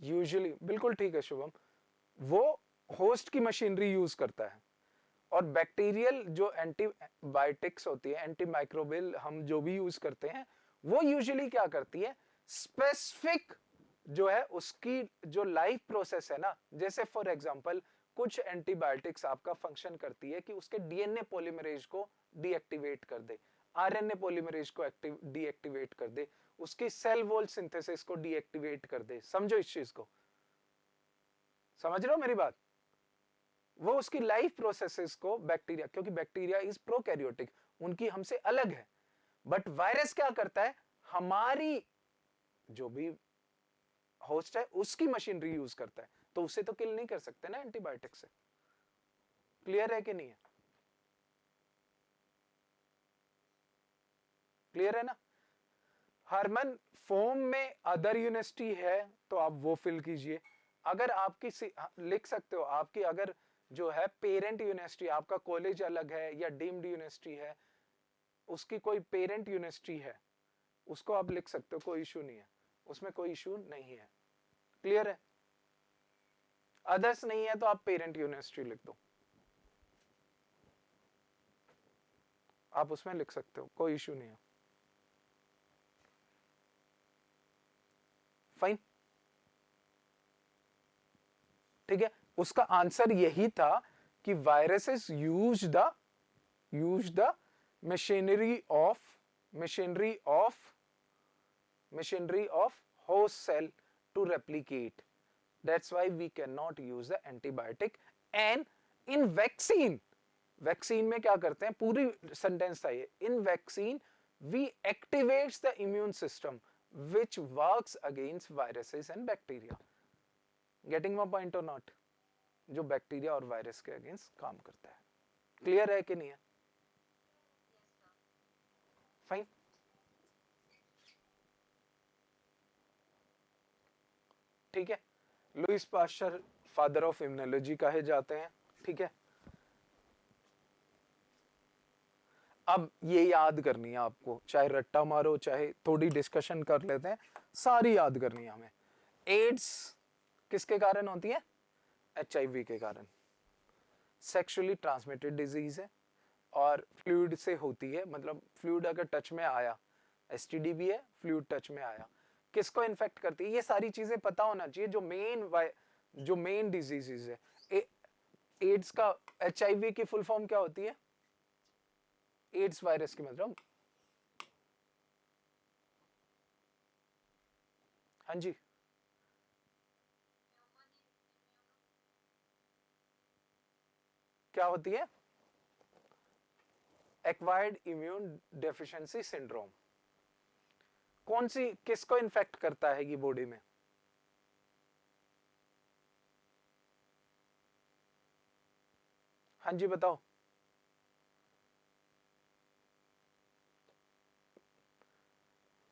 यूजुअली बिल्कुल ठीक है शुभम, वो होस्ट की मशीनरी यूज करता है। और बैक्टीरियल जो एंटीबायोटिक्स होती है, एंटीमाइक्रोबियल हम जो भी यूज करते हैं, वो यूजुअली क्या करती है, स्पेसिफिक जो है उसकी जो लाइफ प्रोसेस है ना, जैसे फॉर एग्जांपल कुछ एंटीबायोटिक्स आपका फंक्शन करती है कि उसके डीएनए पॉलीमरेज को डीएक्टिवेट कर दे, आरएनए पॉलीमरेज को डीएक्टिवेट कर दे, उसकी सेल वॉल सिंथेसिस को डीएक्टिवेट कर दे। समझो इस चीज को, समझ रहे हो मेरी बात? वो उसकी लाइफ प्रोसेसेस को बैक्टीरिया, क्योंकि बैक्टीरिया इज प्रोकैरियोटिक, उनकी हमसे अलग है। बट वायरस क्या करता है, हमारी जो भी होस्ट है उसकी मशीनरी यूज करता है, तो उसे तो किल नहीं कर सकते ना एंटीबायोटिक से। क्लियर है कि नहीं है? क्लियर है ना? हरमन फॉर्म में अदर यूनिवर्सिटी है तो आप वो फिल कीजिए। अगर आपकी लिख सकते हो, आपकी अगर जो है पेरेंट यूनिवर्सिटी, आपका कॉलेज अलग है या डीम्ड यूनिवर्सिटी है, उसकी कोई पेरेंट यूनिवर्सिटी है, उसको आप लिख सकते हो, कोई इशू नहीं है, उसमें कोई इशू नहीं है। क्लियर है? अदर्स नहीं है तो आप पेरेंट यूनिवर्सिटी लिख दो, आप उसमें लिख सकते हो, कोई इशू नहीं है। फाइन, ठीक है। उसका आंसर यही था कि viruses use the machinery of host cell to replicate. That's why we cannot use the antibiotic. And in vaccine में क्या करते हैं, पूरी सेंटेंस था ये, in vaccine we activates the immune system which works against viruses and bacteria. Getting my point or not? जो bacteria और virus के अगेंस्ट काम करता है। क्लियर है कि नहीं है? फाइन, ठीक है। Louis Pasteur father of immunology कहे जाते हैं, ठीक है। अब ये याद करनी है आपको, चाहे रट्टा मारो चाहे थोड़ी डिस्कशन कर लेते हैं, सारी याद करनी है हमें। एड्स किसके कारण होती है? एचआईवी के कारण। सेक्सुअली ट्रांसमिटेड डिजीज है और फ्लूइड से होती है, मतलब फ्लूइड अगर टच में आया, एसटीडी भी है, फ्लूइड टच में आया, किसको इन्फेक्ट करती है, ये सारी चीजें पता होना चाहिए। जो मेन डिजीजेस है, एड्स का, एचआईवी की फुल फॉर्म क्या होती है? एड्स वायरस की मतलब, हाँ जी, क्या होती है? Acquired immune deficiency syndrome. कौन सी, किसको इन्फेक्ट करता है ये बॉडी में? हाँ जी बताओ।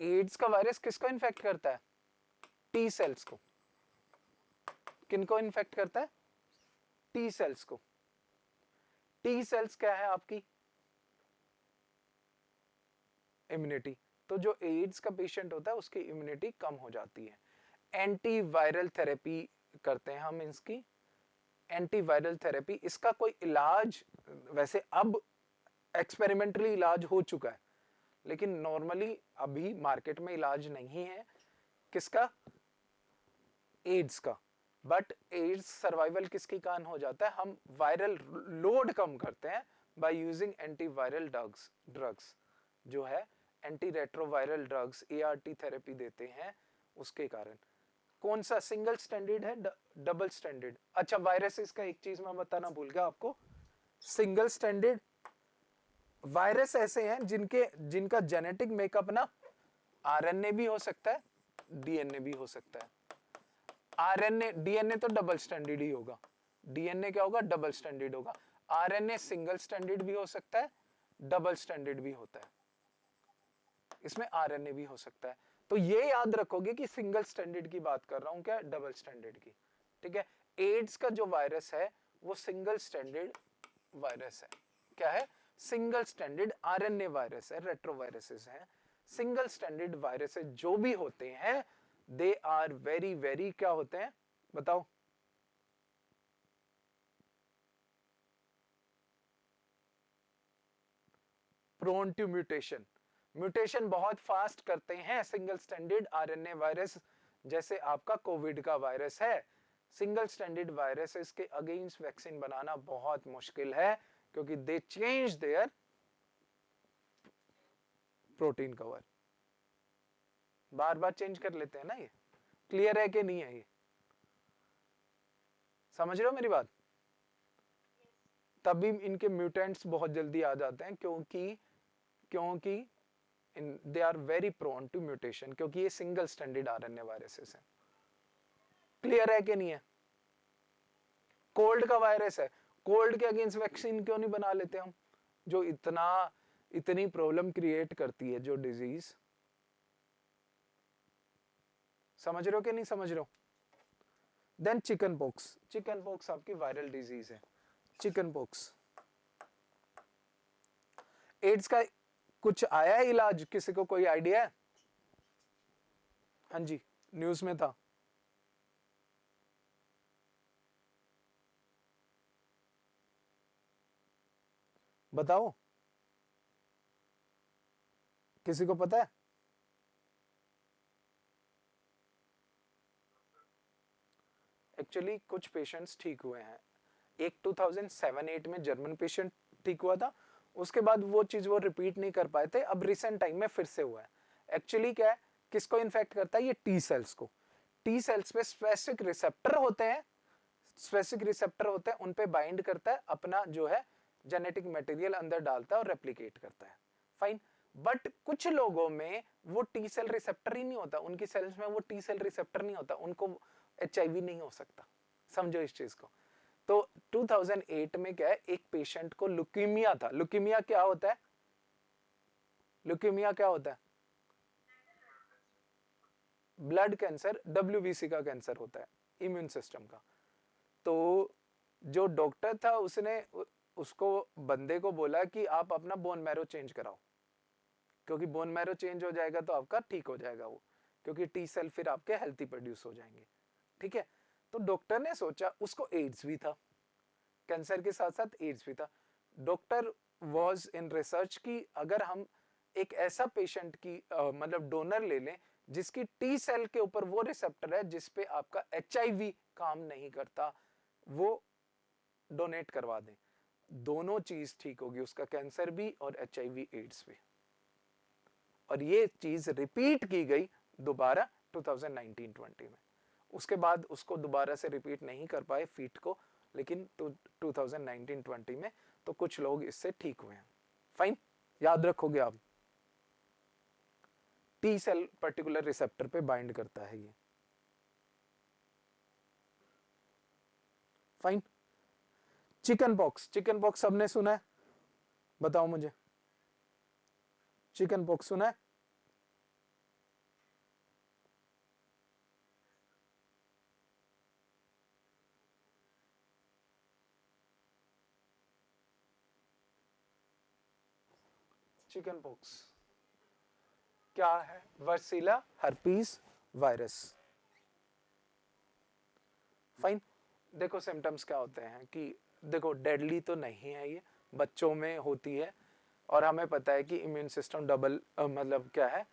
एड्स का वायरस किसको इन्फेक्ट करता है? टी सेल्स को। किनको इन्फेक्ट करता है? टी सेल्स को। टी सेल्स क्या है आपकी? इम्यूनिटी। तो जो एड्स का पेशेंट होता है उसकी इम्यूनिटी कम हो जाती है। एंटीवायरल थेरेपी करते हैं हम इसकी, एंटीवायरल थेरेपी। इसका कोई इलाज वैसे अब एक्सपेरिमेंटली इलाज हो चुका है, लेकिन नॉर्मली अभी मार्केट में इलाज नहीं है। किसका? एड्स का। बट एड्स सर्वाइवल किसके कारण हो जाता है? हम वायरल लोड कम करते हैं बाय यूजिंग एंटीवायरल ड्रग्स जो है anti retroviral drugs, ART therapy देते हैं उसके कारण। कौन सा सिंगल स्टैंडर्ड है, डबल स्टैंडर्ड? अच्छा, वायरसेस का एक चीज मैं बताना भूल गया आपको। सिंगल स्टैंडर्ड वायरस ऐसे हैं जिनका जेनेटिक मेकअप ना आरएनए भी हो सकता है, डीएनए भी हो सकता है। आरएनए डीएनए तो डबल स्टैंडर्ड ही होगा। डीएनए क्या होगा? डबल स्टैंडर्ड होगा। आरएनए सिंगल स्टैंडर्ड भी हो सकता है, डबल स्टैंडर्ड भी होता है। इसमें आरएनए भी हो सकता है। तो ये याद रखोगे कि सिंगल स्टैंडर्ड की बात कर रहा हूं, क्या डबल स्टैंडर्ड की। ठीक है। एड्स का जो वायरस है वो सिंगल स्टैंडर्ड वायरस है। क्या है? सिंगल स्टैंडर्ड आरएनए वायरस है, रेट्रोवायरसेस हैं। सिंगल स्टैंडर्ड वायरसेस जो भी होते हैं दे आर वेरी वेरी क्या होते हैं बताओ? Prone to mutation. म्यूटेशन बहुत फास्ट करते हैं सिंगल स्टैंडर्ड आरएनए वायरस, जैसे आपका कोविड का वायरस है। सिंगल स्टैंडर्ड वायरसेस के अगेंस्ट वैक्सीन बनाना बहुत मुश्किल है, क्योंकि दे change their protein cover. Bar bar change कर लेते हैं ना। ये क्लियर है कि नहीं है? ये समझ रहे हो मेरी बात? तभी इनके म्यूटेंट्स बहुत जल्दी आ जाते हैं, क्योंकि they are very prone to mutation, क्योंकि ये सिंगल स्टैंडर्ड आरएनए वायरसेस हैं। क्लियर है कि नहीं है? कोल्ड का वायरस है, कोल्ड के अगेंस्ट वैक्सीन क्यों नहीं बना लेते हम? जो इतनी प्रॉब्लम क्रिएट करती है जो डिजीज। समझ रहे हो कि नहीं समझ रहे हो? Then chicken pox. Chicken pox आपकी वायरल डिजीज है। Chicken pox. एड्स का कुछ आया है इलाज? किसी को कोई आइडिया है? हाँ जी, न्यूज में था। बताओ, किसी को पता है? एक्चुअली कुछ पेशेंट्स ठीक हुए हैं। एक 2007-8 में जर्मन पेशेंट ठीक हुआ था, उसके बाद वो चीज वो रिपीट नहीं कर पाए थे। अब रिसेंट टाइम में फिर से हुआ है। एक्चुअली क्या है, किसको इन्फेक्ट करता है? ये टी सेल्स को। टी सेल्स पे स्पेसिफिक रिसेप्टर होते हैं, स्पेसिफिक रिसेप्टर होते हैं, उन पे बाइंड करता है, अपना जो है जेनेटिक मटेरियल अंदर डालता है और रेप्लिकेट करता है। फाइन। बट कुछ लोगों में वो टी सेल रिसेप्टर ही नहीं होता, उनकी सेल्स में वो टी सेल रिसेप्टर नहीं होता, उनको एचआईवी नहीं हो सकता। समझो इस चीज को। तो 2008 में क्या है, एक पेशेंट को लुकीमिया था। लुकीमिया क्या होता है? लुकीमिया क्या होता है? ब्लड कैंसर, डब्ल्यूबीसी का कैंसर होता है, इम्यून सिस्टम का। तो जो डॉक्टर था उसने उसको बंदे को बोला कि आप अपना बोन मैरो चेंज कराओ, क्योंकि बोन मैरो चेंज हो जाएगा तो आपका ठीक हो जाएगा वो, क्योंकि टी सेल फिर आपके हेल्थी प्रोड्यूस हो जाएंगे। ठीक है। तो डॉक्टर ने सोचा, उसको एड्स भी था, कैंसर के साथ साथ एड्स भी था। डॉक्टर वाज इन रिसर्च कि अगर हम एक ऐसा पेशेंट की मतलब डोनर ले लें जिसकी टी सेल के ऊपर वो रिसेप्टर है जिसपे आपका एचआईवी काम नहीं करता, वो डोनेट करवा दें, दोनों चीज ठीक होगी, उसका कैंसर भी और एचआईवी एड्स भी। और ये चीज रिपीट की गई दोबारा 2019-20 में। उसके बाद उसको दोबारा से रिपीट नहीं कर पाए फीट को, लेकिन 2019-20 में तो कुछ लोग इससे ठीक हुए हैं। फाइन, याद रखोगे आप। टी सेल पर्टिकुलर रिसेप्टर पे बाइंड करता है ये। Fine. Chicken pox. Chicken pox सबने सुना है? बताओ मुझे, चिकन पॉक्स सुना है? चिकन पॉक्स क्या है? वर्सीला हर्पीस वायरस। फाइन। देखो सिम्टम्स क्या होते हैं कि देखो डेडली तो नहीं है, ये बच्चों में होती है और हमें पता है कि इम्यून सिस्टम डबल मतलब क्या है,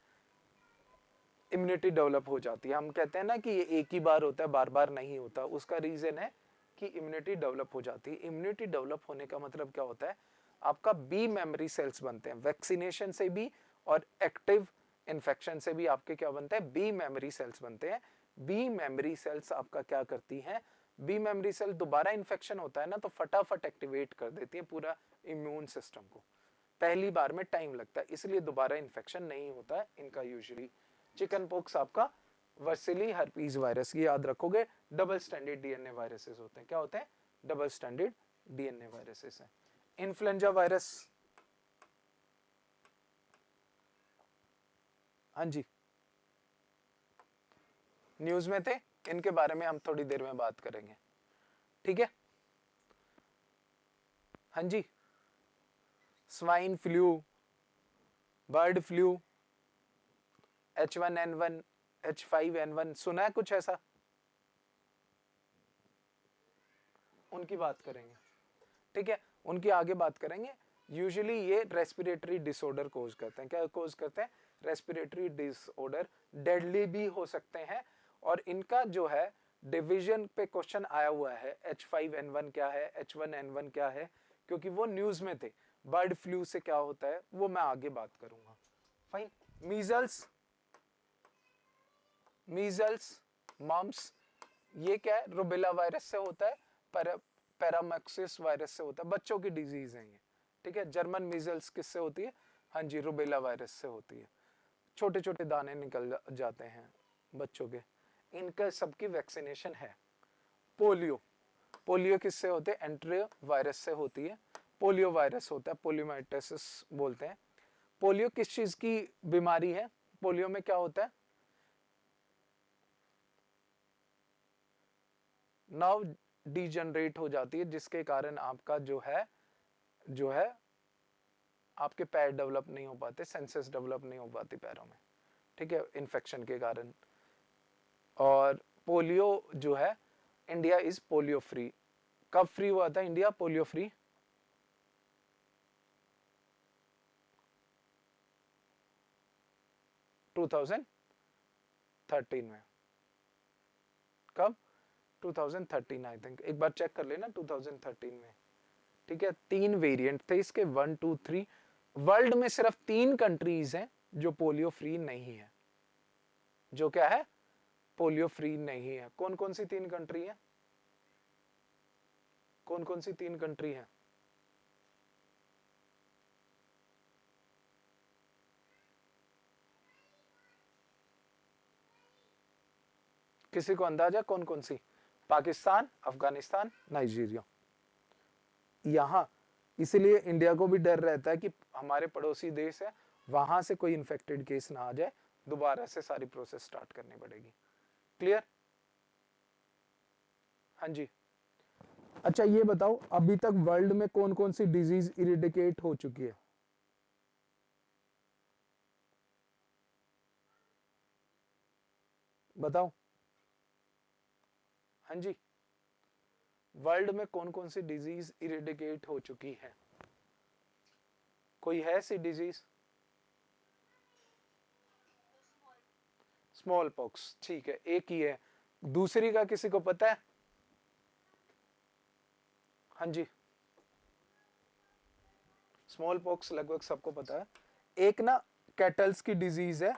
इम्यूनिटी डेवलप हो जाती है। हम कहते हैं ना कि ये एक ही बार होता है, बार बार नहीं होता। उसका रीजन है कि इम्यूनिटी डेवलप हो जाती है। इम्यूनिटी डेवलप होने का मतलब क्या होता है? आपका बी मेमोरी सेल्स बनते हैं। वैक्सीनेशन से भी और एक्टिव इन्फेक्शन से भी आपके क्या बनते हैं? बी मेमोरी सेल्स बनते हैं। बी मेमोरी सेल्स आपका क्या करती हैं? बी मेमोरी सेल दोबारा इन्फेक्शन होता है ना तो फटाफट एक्टिवेट कर देती है पूरा इम्यून सिस्टम को। पहली बार में टाइम लगता है, इसलिए दोबारा इन्फेक्शन नहीं होता है इनका यूजुअली। चिकन पॉक्स आपका वर्सिली हर्पीज वायरस, ये याद रखोगे, डबल स्टैंडर्ड डीएनए वायरसेस होते हैं। क्या होते हैं? डबल स्टैंडर्ड डीएनए वायरसेस हैं। इन्फ्लुएंजा वायरस, हाँ जी, न्यूज में थे, इनके बारे में हम थोड़ी देर में बात करेंगे, ठीक है? हाँ जी, swine flu, bird flu, H1N1, H5N1, सुना है कुछ ऐसा? उनकी बात करेंगे, ठीक है, उनकी आगे बात करेंगे। यूजुअली ये रेस्पिरेटरी डिसऑर्डर कोज करते हैं। क्या कोज करते हैं? Respiratory disorder. डेडली भी हो सकते हैं और इनका जो है डिवीजन पे क्वेश्चन आया हुआ है, H5N1 क्या है, H1N1 क्या है, क्योंकि वो न्यूज में थे। बर्ड फ्लू से क्या होता है वो मैं आगे बात करूंगा। फाइन। मीजल्स, मीजल्स, मम्स, ये क्या है? रुबेला वायरस से होता है, पैरामैक्सिस वायरस से होता है, बच्चों की डिजीज है ये, ठीक है? जर्मन मीजल्स किससे होती है? हाँ जी, रुबेला वायरस से होती है। छोटे छोटे दाने निकल जाते हैं बच्चों के, इनका सबकी वैक्सीनेशन है। पोलियो, पोलियो किससे होते हैं? एंट्रियो वायरस से होती है। पोलियो वायरस होता है, पोलियोमाइटिस बोलते हैं। पोलियो किस चीज की बीमारी है? पोलियो में क्या होता है? नर्व डिजनरेट हो जाती है, जिसके कारण आपका जो है आपके पैर डेवलप नहीं हो पाते, सेंसेस डेवलप नहीं हो पाती पैरों में, ठीक है, इन्फेक्शन के कारण। और पोलियो जो है, इंडिया इज पोलियो फ्री। कब फ्री हुआ था इंडिया पोलियो फ्री? टू 2013 में। कब? 2013 आई थिंक, एक बार चेक कर लेना 2013 में, ठीक है। 3 वेरिएंट थे इसके, 1 2 3। वर्ल्ड में सिर्फ 3 कंट्रीज हैं जो पोलियो फ्री नहीं है। जो क्या है? पोलियो फ्री नहीं है। कौन कौन सी 3 कंट्री है? कौन कौन सी 3 कंट्री है? किसी को अंदाजा कौन कौन सी? पाकिस्तान, अफगानिस्तान, नाइजीरिया। यहां इसलिए इंडिया को भी डर रहता है कि हमारे पड़ोसी देश है, वहां से कोई इन्फेक्टेड केस ना आ जाए, दोबारा से सारी प्रोसेस स्टार्ट करनी पड़ेगी। क्लियर? हाँ जी। अच्छा ये बताओ, अभी तक वर्ल्ड में कौन कौन सी डिजीज इरिडिकेट हो चुकी है? बताओ। हाँ जी, वर्ल्ड में कौन कौन सी डिजीज इरिडिकेट हो चुकी है? कोई है ऐसी डिजीज? स्मॉल पॉक्स, ठीक है, एक ही है। दूसरी का किसी को पता है? हाँ जी, स्मॉल पॉक्स लगभग सबको पता है। एक ना कैटल्स की डिजीज है,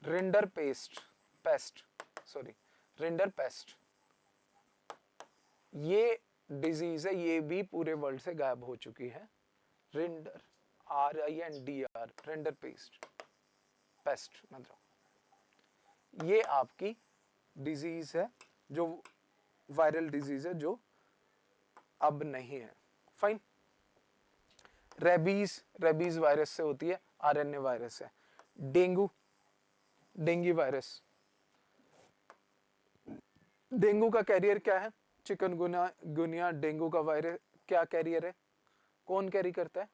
rinder paste, sorry, rinder paste. ये डिजीज है, ये भी पूरे वर्ल्ड से गायब हो चुकी है। रिंडर, RINDR, रिंडर पेस्ट मतलब ये आपकी डिजीज है, जो वायरल डिजीज है, जो अब नहीं है। फाइन। रेबीज वायरस से होती है, RNA वायरस है। डेंगू वायरस, डेंगू का कैरियर क्या है? चिकनगुनिया डेंगू का वायरस क्या कैरियर है? कौन कैरी करता है?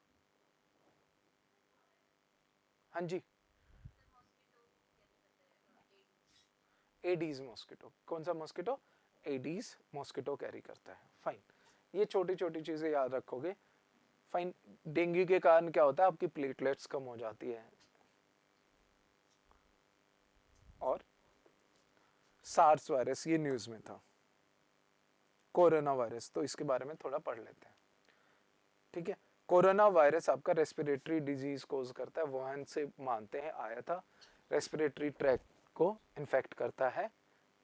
हाँ जी, एडीज मॉस्किटो, कौन सा मॉस्किटो? एडीज मॉस्किटो कैरी करता है। फाइन, ये छोटी छोटी चीजें याद रखोगे। फाइन, डेंगू के कारण क्या होता है, आपकी प्लेटलेट्स कम हो जाती है। और सार्स वायरस, ये न्यूज में था। कोरोना वायरस, तो इसके बारे में थोड़ा पढ़ लेते हैं। ठीक है, कोरोना वायरस आपका रेस्पिरेटरी डिजीज कोज करता है, वुहान से मानते हैं आया था, रेस्पिरेटरी ट्रैक्ट को इन्फेक्ट करता है।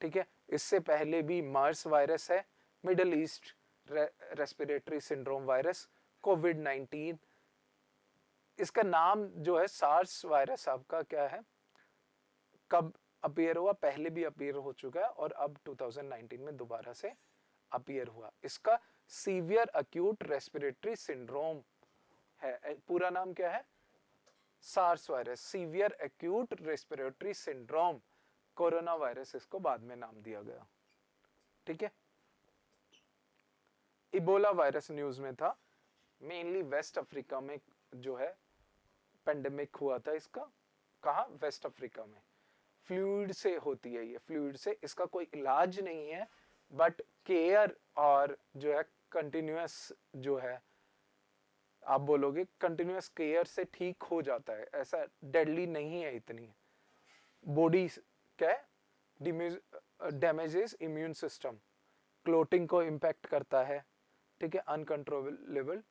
ठीक है, इससे पहले भी मार्स वायरस है, Middle East respiratory syndrome virus, कोविड-19। इसका नाम जो है सार्स वायरस आपका क्या है, कब अपीयर हुआ? पहले भी अपीयर हो चुका है और अब 2019 में दोबारा से अपीयर हुआ। इसका सीवियर अक्यूट रेस्पिरेटरी सिंड्रोम है, पूरा नाम क्या है? SARS virus, severe acute respiratory syndrome. Corona virus इसको बाद में नाम दिया गया। ठीक है, इबोला वायरस न्यूज में था, मेनली वेस्ट अफ्रीका में जो है पेंडेमिक हुआ था इसका। कहा? वेस्ट अफ्रीका में। फ्लूइड से होती है ये, फ्लूइड से, इसका कोई इलाज नहीं है, बट केयर और जो है कंटिन्यूअस जो है, आप बोलोगे कंटिन्यूअस केयर से ठीक हो जाता है, ऐसा डेडली नहीं है इतनी। बॉडी क्या है, डैमेजेस इम्यून सिस्टम, क्लोटिंग को इम्पैक्ट करता है। ठीक है, अनकंट्रोलेबल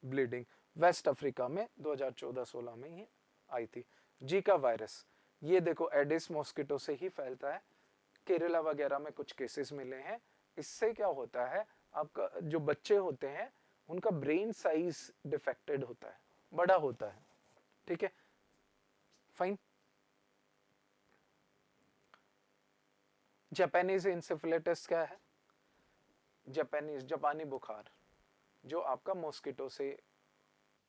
ब्लीडिंग, वेस्ट अफ्रीका में 2014-16 में ही आई थी। जीका वायरस, ये देखो एडिस मॉस्किटो से ही फैलता है, केरला वगैरह में कुछ केसेस मिले हैं। इससे क्या होता है, आपका जो बच्चे होते हैं उनका ब्रेन साइज डिफेक्टेड होता है, बड़ा होता है। ठीक है, फाइन। जापानीज इंसेफेलाइटिस क्या है? जापानी बुखार, जो आपका मॉस्किटो से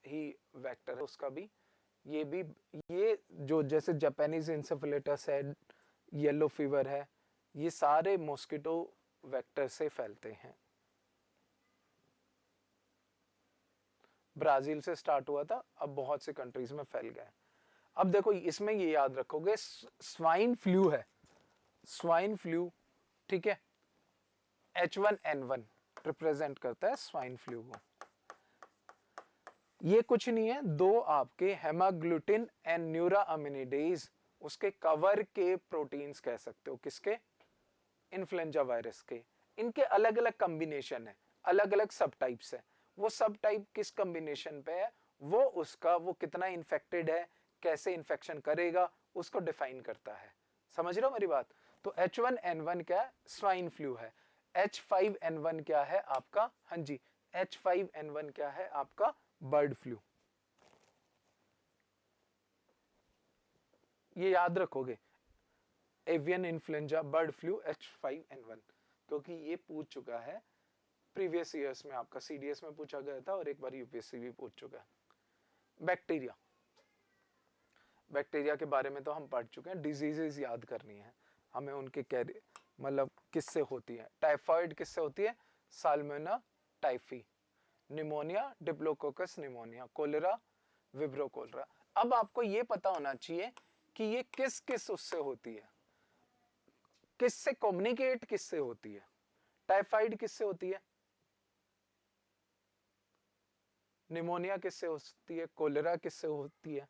ही वेक्टर है, उसका भी ये जो जैसे जापानीज इंसेफेलाइटिस है, येलो फीवर है, ये सारे मॉस्किटो वेक्टर से फैलते हैं। ब्राजील से स्टार्ट हुआ था, अब बहुत से कंट्रीज में फैल गया। अब देखो इसमें ये याद रखोगे, स्वाइन फ्लू है, स्वाइन फ्लू। ठीक है, H1N1 रिप्रेजेंट करता है स्वाइन फ्लू को। ये कुछ नहीं है, दो आपके हेमाग्लूटिन एंड न्यूरामिनिडेज, उसके कवर के प्रोटीन्स कह सकते हो, किसके? इन्फ्लुएंजा वायरस के। इनके अलग अलग कॉम्बिनेशन है, अलग अलग सब टाइप्स है। वो सब टाइप किस कॉम्बिनेशन पे है, वो कितना इन्फेक्टेड है, कैसे इन्फेक्शन करेगा, उसको डिफाइन करता है। समझ रहे हो मेरी बात? तो H1N1 क्या है? स्वाइन फ्लू है। H5N1 क्या है आपका? हाँ जी, H5N1 क्या है आपका? Bird flu. ये याद रखोगे, avian influenza, bird flu, H5N1, क्योंकि ये पूछ चुका है प्रीवियस ईयर्स में, आपका सीडीएस में पूछा गया था और एक बार यूपीएससी भी पूछ चुका है। बैक्टीरिया, बैक्टीरिया के बारे में तो हम पढ़ चुके हैं, डिजीजेस याद करनी है हमें, उनके मतलब किससे होती है। टाइफाइड किससे होती है? Salmonella typhi. Pneumonia, Diplococcus pneumonia. Cholera, Vibrio cholera. अब आपको ये पता होना चाहिए कि ये किस किस उससे होती है, किससे कम्युनिकेट किससे होती है। टाइफाइड किससे होती है? निमोनिया किससे होती है? कोलेरा किससे होती है?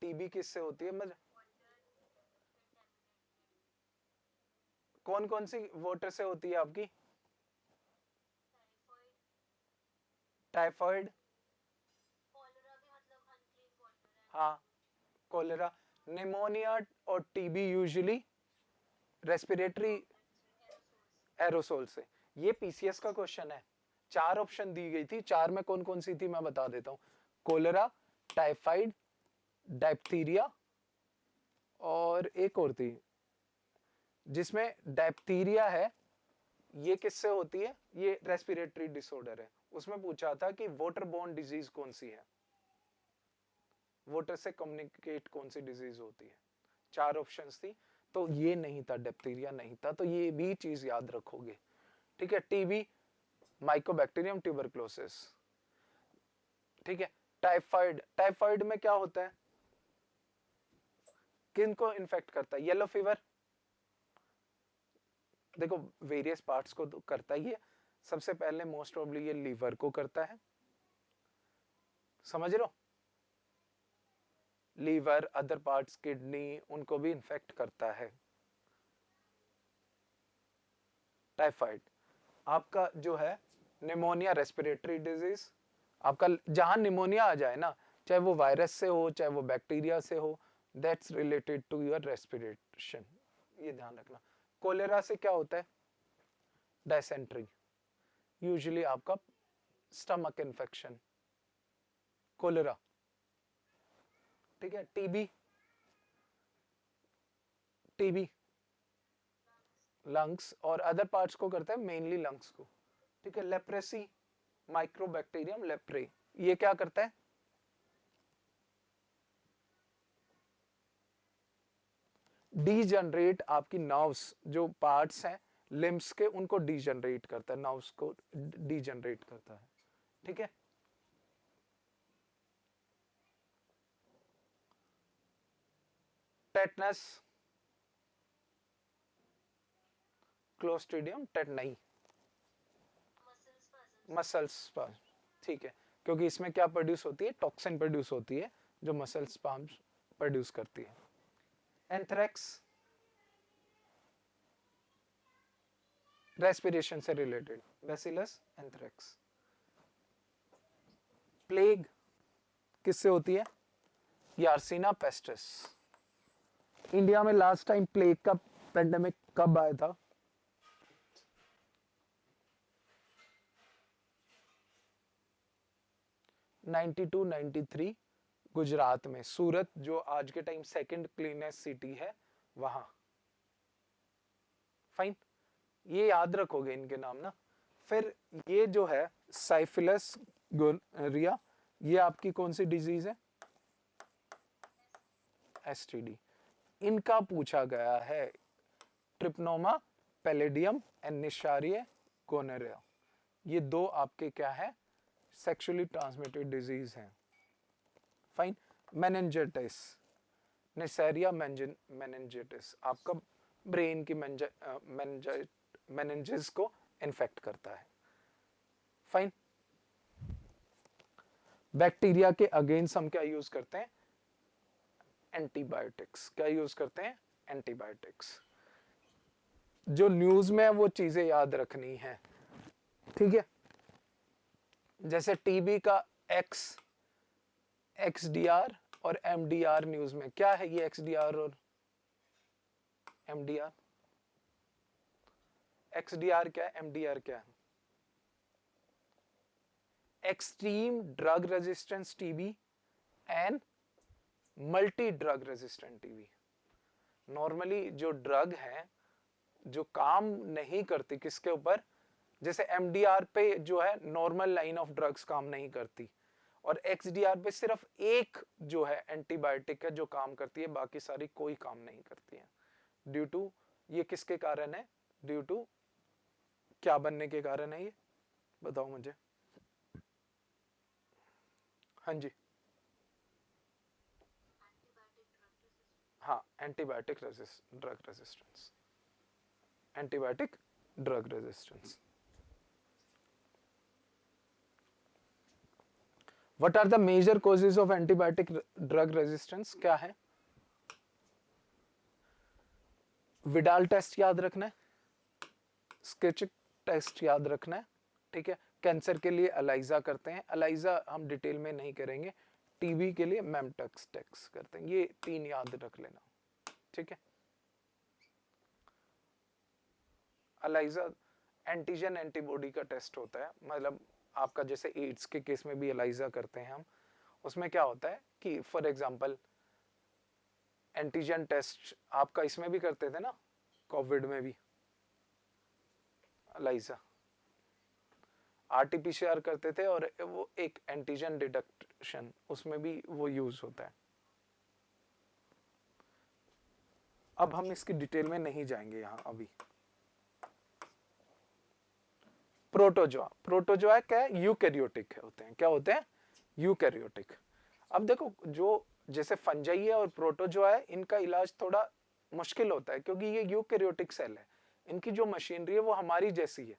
टीबी किससे होती है? मतलब कौन कौन सी वाटर से होती है आपकी? टाइफाइड, हाँ, कोलेरा। निमोनिया और टीबी यूजुअली रेस्पिरेटरी एरोसोल से। ये पीसीएस का क्वेश्चन है, 4 ऑप्शन दी गई थी, 4 में कौन कौन सी थी मैं बता देता हूं। कोलेरा, टाइफाइड, डायप्थीरिया और एक और थी, जिसमें डायप्थीरिया है, ये किससे होती है? ये रेस्पिरेटरी डिसऑर्डर है। उसमें पूछा था कि वाटर बोर्न डिजीज कौन सी है, वाटर से कम्युनिकेट कौन सी डिजीज होती है। 4 ऑप्शंस थी, तो ये नहीं था, डिप्थीरिया नहीं था, तो ये भी चीज याद रखोगे। ठीक है, टीबी, माइकोबैक्टीरियम ट्यूबरक्लोसिस। ठीक है, टाइफाइड, टाइफाइड में क्या होता है? किनको इन्फेक्ट करता है? येलो फीवर देखो वेरियस पार्ट्स को तो करता ही है, सबसे पहले मोस्ट प्रोबेबली ये लीवर को करता है, समझ रहे हो? लीवर, अदर पार्ट्स, किडनी, उनको भी इन्फेक्ट करता है। टाइफाइड आपका जो है निमोनिया, रेस्पिरेटरी डिजीज, आपका जहां निमोनिया आ जाए ना, चाहे वो वायरस से हो चाहे वो बैक्टीरिया से हो, that's related to your respiration, ये ध्यान रखना। कोलेरा से क्या होता है? डायसेंट्री, यूजुअली आपका स्टमक इन्फेक्शन, कोलेरा, ठीक है। टीबी, टीबी लंग्स और अदर पार्ट्स को करता है, मेनली लंग्स को, ठीक है। लेप्रेसी, माइक्रोबैक्टीरियम लेप्रे, ये क्या करता है? डीजनरेट आपकी नर्व्स, जो पार्ट्स हैं लिम्स के, उनको डीजनरेट करता है, नर्व्स को डीजनरेट करता है, ठीक है। टेटनस, क्लोस्ट्रीडियम टेटनाई, मसल स्पाज्म, ठीक है, क्योंकि इसमें क्या प्रोड्यूस होती है? टॉक्सिन प्रोड्यूस होती है जो मसल स्पाज्म प्रोड्यूस करती है। एंथ्रेक्स, रेस्पिरेशन से रिलेटेड, बैसिलस एंथ्रेक्स। प्लेग किससे होती है? यार्सिना पेस्टिस। इंडिया में लास्ट टाइम प्लेग का पेंडेमिक कब आया था? (92, 93) गुजरात में, सूरत, जो आज के टाइम सेकंड क्लीनेस्ट सिटी है, वहां। फाइन, ये याद रखोगे इनके नाम ना। फिर ये जो है साइफिलस गोनोरिया, ये आपकी कौन सी डिजीज है? एसटीडी। इनका पूछा गया है ट्रिप्नोमा पैलेडियम एंड निशारिया गोनोरिया, ये दो आपके क्या है? सेक्सुअली ट्रांसमिटेड डिजीज हैं। फाइन। मेनिंजाइटिस, नेसेरिया मेनिंजाइटिस, आपका ब्रेन की मेनिंजेस को इन्फेक्ट करता है। फाइन। बैक्टीरिया के अगेंस्ट हम क्या यूज करते हैं? एंटीबायोटिक्स। क्या यूज करते हैं? एंटीबायोटिक्स। जो न्यूज में है वो चीजें याद रखनी है, ठीक है। जैसे टीबी का एक्सडीआर और एमडीआर न्यूज में, क्या है ये एक्सडीआर और एमडीआर? एक्सडीआर क्या है, एमडीआर क्या है? Extreme drug resistance TB and multi drug resistant TB. Normally जो ड्रग है जो काम नहीं करती किसके ऊपर, जैसे एमडीआर पे जो है नॉर्मल लाइन ऑफ ड्रग्स काम नहीं करती, और एक्सडीआर पे सिर्फ एक जो है एंटीबायोटिक है जो काम करती है, बाकी सारी कोई काम नहीं करती है। ड्यू टू, ये किसके कारण है? ड्यू टू क्या बनने के कारण है ये, बताओ मुझे। हाँ जी, हाँ, antibiotic drug resistance, antibiotic drug resistance. What are the major causes of antibiotic drug resistance? क्या है? विडाल टेस्ट याद रखना है, स्केचिक टेस्ट याद रखना है, ठीक है। कैंसर के लिए एलाइजा करते हैं, एलाइजा हम डिटेल में नहीं करेंगे। टीबी के लिए मेमटेक्स टेस्ट करते हैं, ये तीन याद रख लेना, ठीक है। एलाइजा एंटीजन एंटीबॉडी का टेस्ट होता है, मतलब आपका जैसे एड्स के केस में भी एलाइजा करते हैं हम, उसमें क्या होता है कि फॉर एग्जांपल एंटीजन टेस्ट आपका इसमें भी करते थे ना, कोविड में भी एलाइजा, आरटीपीसीआर करते थे, और वो एक एंटीजन डिटेक्शन, उसमें भी वो यूज होता है। अब हम इसकी डिटेल में नहीं जाएंगे यहां अभी। प्रोटोजोआ, प्रोटोजोआ क्या है? यूकैरियोटिक होते हैं। क्या होते हैं? यूकैरियोटिक। अब देखो जो जैसे फंजाई है और प्रोटोजोआ है, इनका इलाज थोड़ा मुश्किल होता है क्योंकि ये यूकैरियोटिक सेल है, इनकी जो मशीनरी है वो हमारी जैसी है,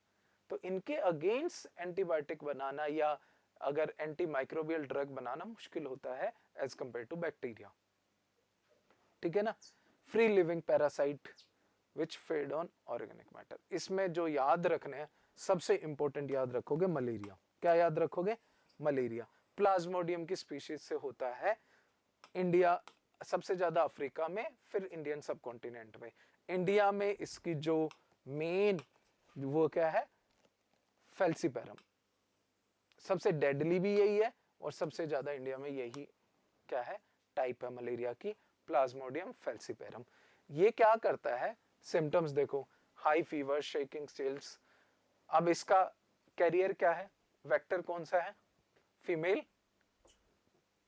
तो इनके अगेंस्ट एंटीबायोटिक बनाना या अगर एंटी माइक्रोबियल ड्रग बनाना मुश्किल होता है एज कंपेयर टू बैक्टीरिया, ठीक है ना। Free living parasite which fade on organic matter, इसमें जो याद रखने हैं सबसे इंपॉर्टेंट याद रखोगे मलेरिया। क्या याद रखोगे? मलेरिया। प्लाज्मोडियम की स्पीशीज से होता है, इंडिया सबसे ज्यादा अफ्रीका में, फिर इंडियन सब कॉन्टिनेंट में। इंडिया में इसकी जो मेन वो क्या है, फेल्सीपेरम, सबसे डेडली भी यही है और सबसे ज्यादा इंडिया में यही क्या है, टाइप है मलेरिया की, प्लाज्मोडियम फेल्सीपेरम। ये क्या करता है, सिम्टम्स देखो, हाई फीवर, शेकिंग, चिल्स। अब इसका कैरियर क्या है, वेक्टर कौन सा है, फीमेल,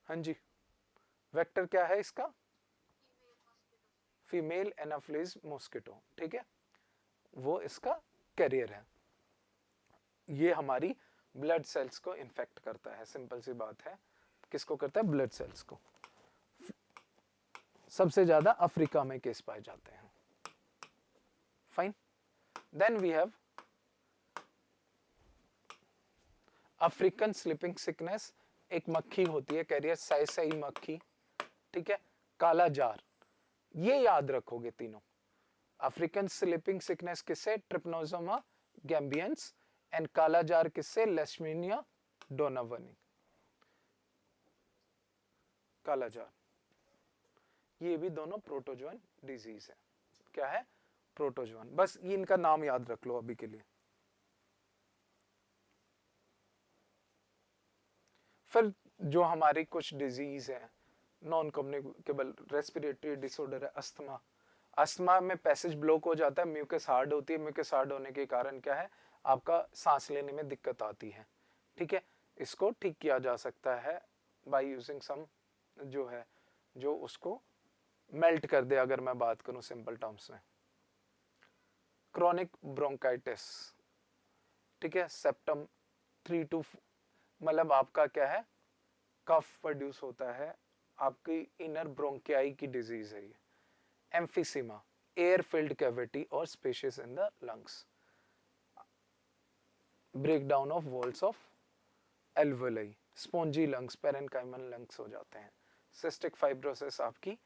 हाँ जी, वेक्टर क्या है इसका, फीमेल एनाफिलिस मॉस्किटो, ठीक है, वो इसका कैरियर है। ये हमारी ब्लड सेल्स को इन्फेक्ट करता है, सिंपल सी बात है, किसको करता है, ब्लड सेल्स को। सबसे ज्यादा अफ्रीका में केस पाए जाते हैं। Fine, then we have African sleeping sickness, एक मक्खी होती है कैरियर, साइसाई मक्खी, ठीक है, काला जार, ये याद रखोगे तीनों। अफ्रीकन स्लीपिंग सिकनेस किससे, ट्रिपनोसोमा गैम्बियंस, एंड काला जार किससे, लेशमीनिया डोनावनी, काला जार। ये भी दोनों प्रोटोजोअन डिजीज है। क्या है, प्रोटोजोअन, बस ये इनका नाम याद रख लो अभी के लिए। फिर जो हमारी कुछ डिजीज है, नॉन कम्युनिकेबल रेस्पिरेटरी डिसऑर्डर है, अस्थमा। अस्थमा में पैसेज ब्लॉक हो जाता है, म्यूकस हार्ड होती है, म्यूकस हार्ड होने के कारण क्या है, आपका सांस लेने में दिक्कत आती है, ठीक है। इसको ठीक किया जा सकता है बाय यूजिंग सम जो है, जो उसको मेल्ट कर दे, अगर मैं बात करूं सिंपल टर्म्स में। क्रॉनिक ब्रोंकाइटिस, ठीक है, सेप्टम 3 to, मतलब आपका क्या है, कफ प्रोड्यूस होता है, आपकी इनर ब्रोंकियाई की डिजीज है ये। एम्फिसीमा, एयर फिल्ड कैविटी और spaces in the lungs, breakdown of walls of alveoli, spongy lungs, parenchymal lungs हो जाते हैं। सिस्टिक फाइब्रोसिस आपकी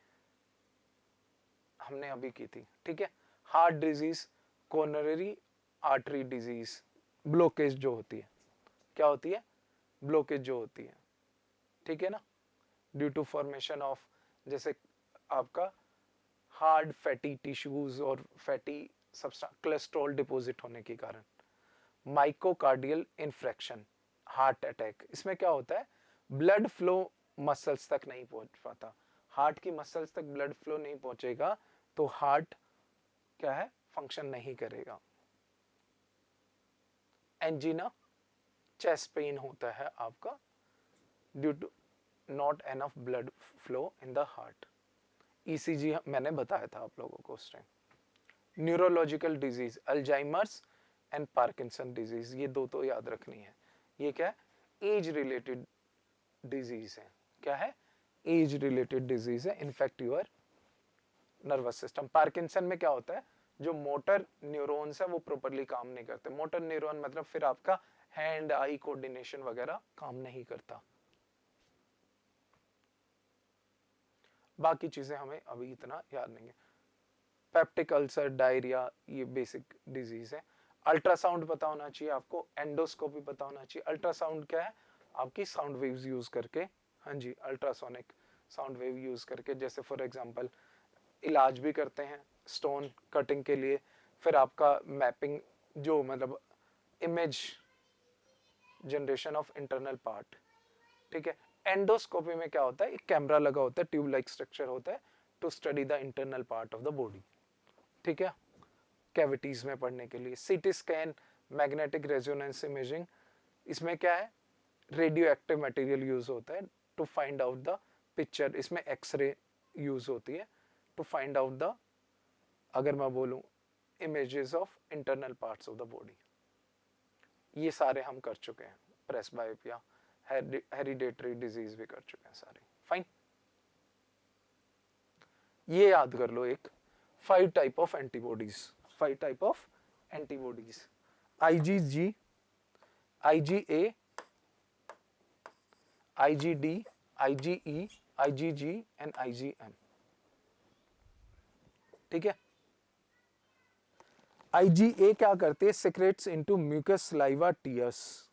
हमने अभी की थी, ठीक है। Heart disease, coronary artery disease, blockage जो होती है, क्या होती है, ब्लॉकेज जो होती है, ठीक है ना, ड्यू टू फॉर्मेशन ऑफ, जैसे आपका हार्ड फैटी टिश्यूज और फैटी सब्सटेंस, कोलेस्ट्रॉल डिपॉजिट होने के कारण। माइकोकार्डियल इन्फ्रेक्शन, हार्ट अटैक, इसमें क्या होता है, ब्लड फ्लो मसल्स तक नहीं पहुंच पाता, हार्ट की मसल्स तक ब्लड फ्लो नहीं पहुंचेगा तो हार्ट क्या है, फंक्शन नहीं करेगा। एंजीना, चेस्ट पेन होता है आपका due to not enough blood flow in the heart. ECG मैंने बताया था आप लोगों को उस time. Neurological disease, Alzheimer's and Parkinson disease, ये दो तो याद रखनी है। ये क्या है, एज रिलेटेड डिजीज है, क्या है, एज रिलेटेड डिजीज है, infect your nervous system. Parkinson में क्या होता है, जो मोटर न्यूरॉन्स है वो प्रॉपरली काम नहीं करते। मोटर न्यूरॉन मतलब फिर आपका हैंड आई कोऑर्डिनेशन वगैरह काम नहीं करता। बाकी चीजें हमें अभी इतना याद नहीं है। पेप्टिक अल्सर, डायरिया, ये बेसिक डिजीज है। अल्ट्रासाउंड पता होना चाहिए आपको, एंडोस्कोपी पता होना चाहिए। अल्ट्रासाउंड क्या है, आपकी साउंड वेव्स यूज करके, हाँ जी, अल्ट्रासोनिक साउंड वेव यूज करके, जैसे फॉर एग्जांपल इलाज भी करते हैं स्टोन कटिंग के लिए। फिर आपका मैपिंग, जो मतलब image generation of internal part, ठीक है। एंडोस्कोपी में क्या होता है, एक कैमरा लगा होता है, ट्यूब लाइक स्ट्रक्चर होता है, to study the internal part of the body, ठीक है, कैविटीज में पढ़ने के लिए। CT scan, magnetic resonance imaging, इसमें क्या है, रेडियो एक्टिव मटेरियल यूज होता है to find out the picture. इसमें एक्सरे यूज होती है टू फाइंड आउट द, अगर मैं बोलूं, images of internal parts of the body. ये सारे हम कर चुके हैं। प्रेसबायोपिया, हेरिडेटरी डिजीज भी कर चुके हैं सारे। फाइन, ये याद कर लो एक 5 type of antibodies, 5 type of antibodies, IgG, IgA, IgD, IgE, IgG and IgM। ठीक है। IgA क्या करते हैं, secretes into mucus saliva tears,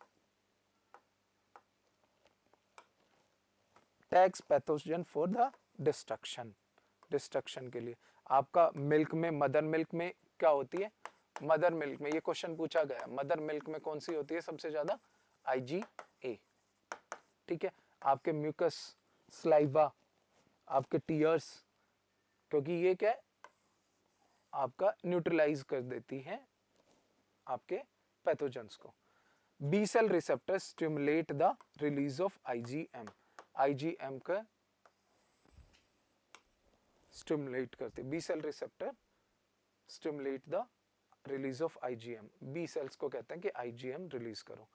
tags pathogen for the destruction, destruction के लिए। आपका मिल्क में, मदर मिल्क में क्या होती है, मदर मिल्क में ये क्वेश्चन पूछा गया, मदर मिल्क में कौन सी होती है सबसे ज्यादा, IgA। ठीक है। आपके म्यूकस स्लाइवा, आपके टीयर्स, क्योंकि ये क्या है, आपका न्यूट्रलाइज कर देती है आपके पैथोजेंस को। B cell receptor stimulate the release of IgM, IgM का स्टिमुलेट करते, B cell receptor stimulate the release of IgM, B cells को कहते हैं कि IgM रिलीज करो।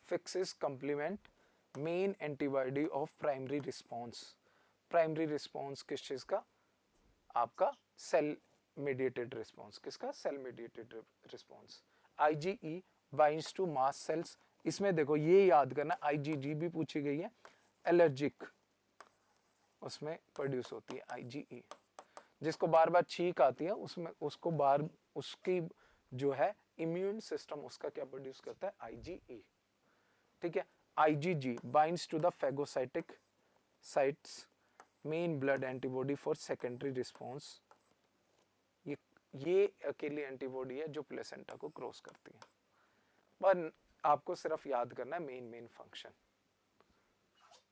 Fixes complement main antibody of primary response, primary response किस चीज का, आपका सेल मेडिएटेड रिस्पॉन्स, किसका, cell mediated response. IgE binds to mast cells, इसमें देखो ये याद करना, IgG भी पूछी गई है, एलर्जिक उसमें प्रोड्यूस होती है IgE, जिसको बार बार छींक आती है उसमें, उसको बार उसकी जो है इम्यून सिस्टम उसका क्या प्रोड्यूस करता है, IgE। ठीक है। IgG binds to the phagocytic sites, main blood antibody for secondary response, ये अकेली एंटीबॉडी है जो प्लेसेंटा को क्रॉस करती है। पर आपको सिर्फ याद करना है मेन फंक्शन।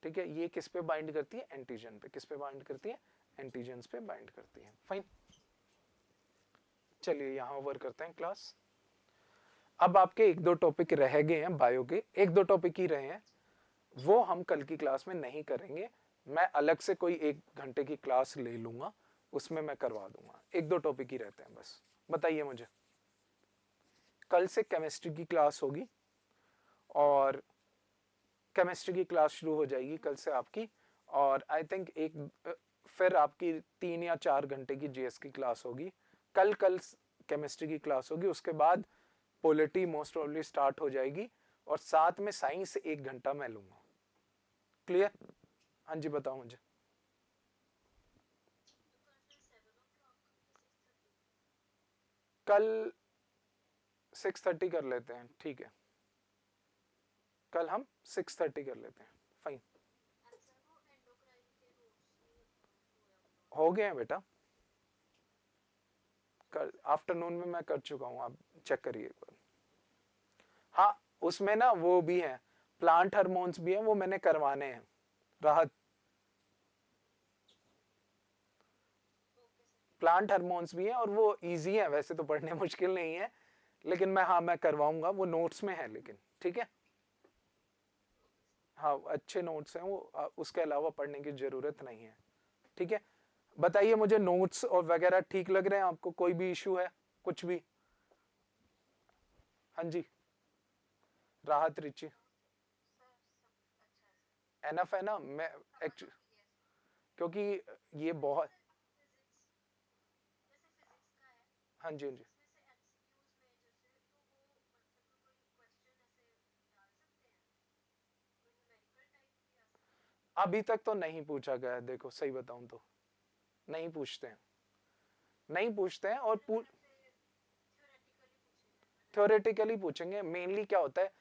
ठीक है। ये किस पे बाइंड करती है, एंटीजन पे, किस पे बाइंड करती है, एंटीजन्स पे बाइंड करती है। फाइन। चलिए यहां ओवर करते हैं क्लास। अब आपके एक दो टॉपिक रह गए हैं बायो के, एक दो टॉपिक ही रहे हैं, वो हम कल की क्लास में नहीं करेंगे, मैं अलग से कोई 1 घंटे की क्लास ले लूंगा, उसमें मैं करवा दूंगा। एक दो टॉपिक ही रहते हैं बस। बताइए मुझे, कल से केमिस्ट्री की क्लास होगी और केमिस्ट्री की क्लास शुरू हो जाएगी कल से आपकी, और आई थिंक फिर आपकी 3 या 4 घंटे की जीएस की क्लास होगी। कल केमिस्ट्री की क्लास होगी, उसके बाद पॉलिटी मोस्ट प्रोबेबली स्टार्ट हो जाएगी, और साथ में साइंस 1 घंटा मैं लूंगा। क्लियर? हाँ जी बताओ मुझे। कल 6:30 कर लेते हैं, ठीक है, कल हम 6:30 कर लेते हैं। फाइन, हो गए हैं बेटा, कल आफ्टरनून में मैं कर चुका हूं, आप चेक करिए एक बार। हाँ उसमें ना वो भी है, प्लांट हार्मोन्स भी हैं, वो मैंने करवाने हैं। राहत, प्लांट हार्मोन्स भी हैं और वो इजी है वैसे तो, पढ़ने मुश्किल नहीं है, लेकिन मैं करवाऊंगा, वो नोट्स में है लेकिन। ठीक है। हाँ अच्छे नोट्स हैं वो, उसके अलावा पढ़ने की जरूरत नहीं है। ठीक है। बताइए मुझे, नोट्स और वगैरह ठीक लग रहे हैं आपको, कोई भी इशू है कुछ भी? हाँ जी राहत, रिची, एनफ है ना? मैं क्योंकि ये बहुत, हाँ जी हाँ जी, अभी तक तो नहीं पूछा गया है, देखो सही बताऊं तो नहीं पूछते हैं, नहीं पूछते हैं, और थ्योरेटिकली पूछेंगे। मेनली क्या होता है,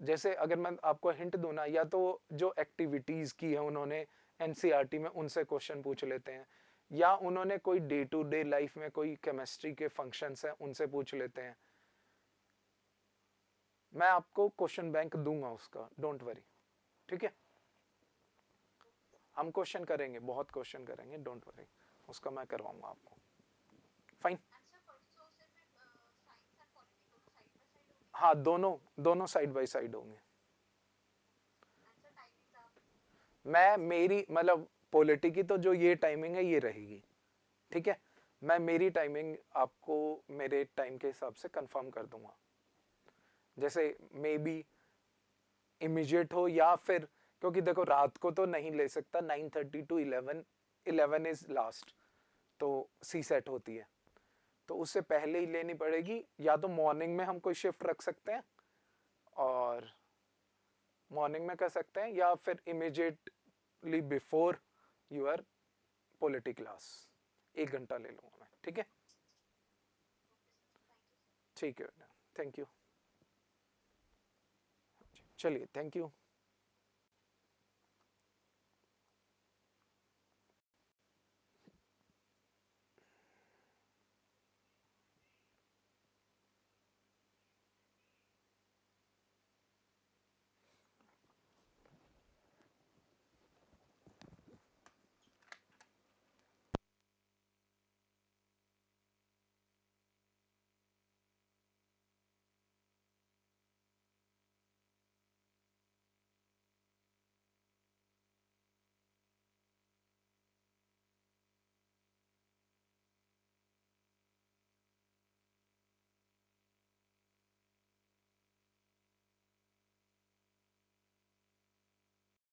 जैसे अगर मैं आपको हिंट दूं ना, या तो जो एक्टिविटीज की है उन्होंने एनसीईआरटी में, उनसे क्वेश्चन पूछ लेते हैं, या उन्होंने कोई डे टू डे लाइफ में कोई केमिस्ट्री के फंक्शंस हैं उनसे पूछ लेते हैं। मैं आपको क्वेश्चन बैंक दूंगा उसका, डोंट वरी। ठीक है। हम क्वेश्चन करेंगे, बहुत क्वेश्चन करेंगे, डोंट वरी, उसका मैं करवाऊंगा आपको। फाइन। हाँ दोनों दोनों साइड बाय साइड होंगे। मैं मेरी मतलब पॉलिटी की तो जो ये टाइमिंग है ये रहेगी। ठीक है। मैं मेरी टाइमिंग आपको मेरे टाइम के हिसाब से कंफर्म कर दूंगा, जैसे मे बी इमीडिएट हो, या फिर क्योंकि देखो रात को तो नहीं ले सकता, 9:30 to 11, 11 इज लास्ट, तो सी सेट होती है, तो उससे पहले ही लेनी पड़ेगी। या तो मॉर्निंग में हम कोई शिफ्ट रख सकते हैं और मॉर्निंग में कर सकते हैं, या फिर immediately before your polity class 1 घंटा ले लूंगा मैं, ठीक है? ठीक है, थैंक यू। चलिए, थैंक यू।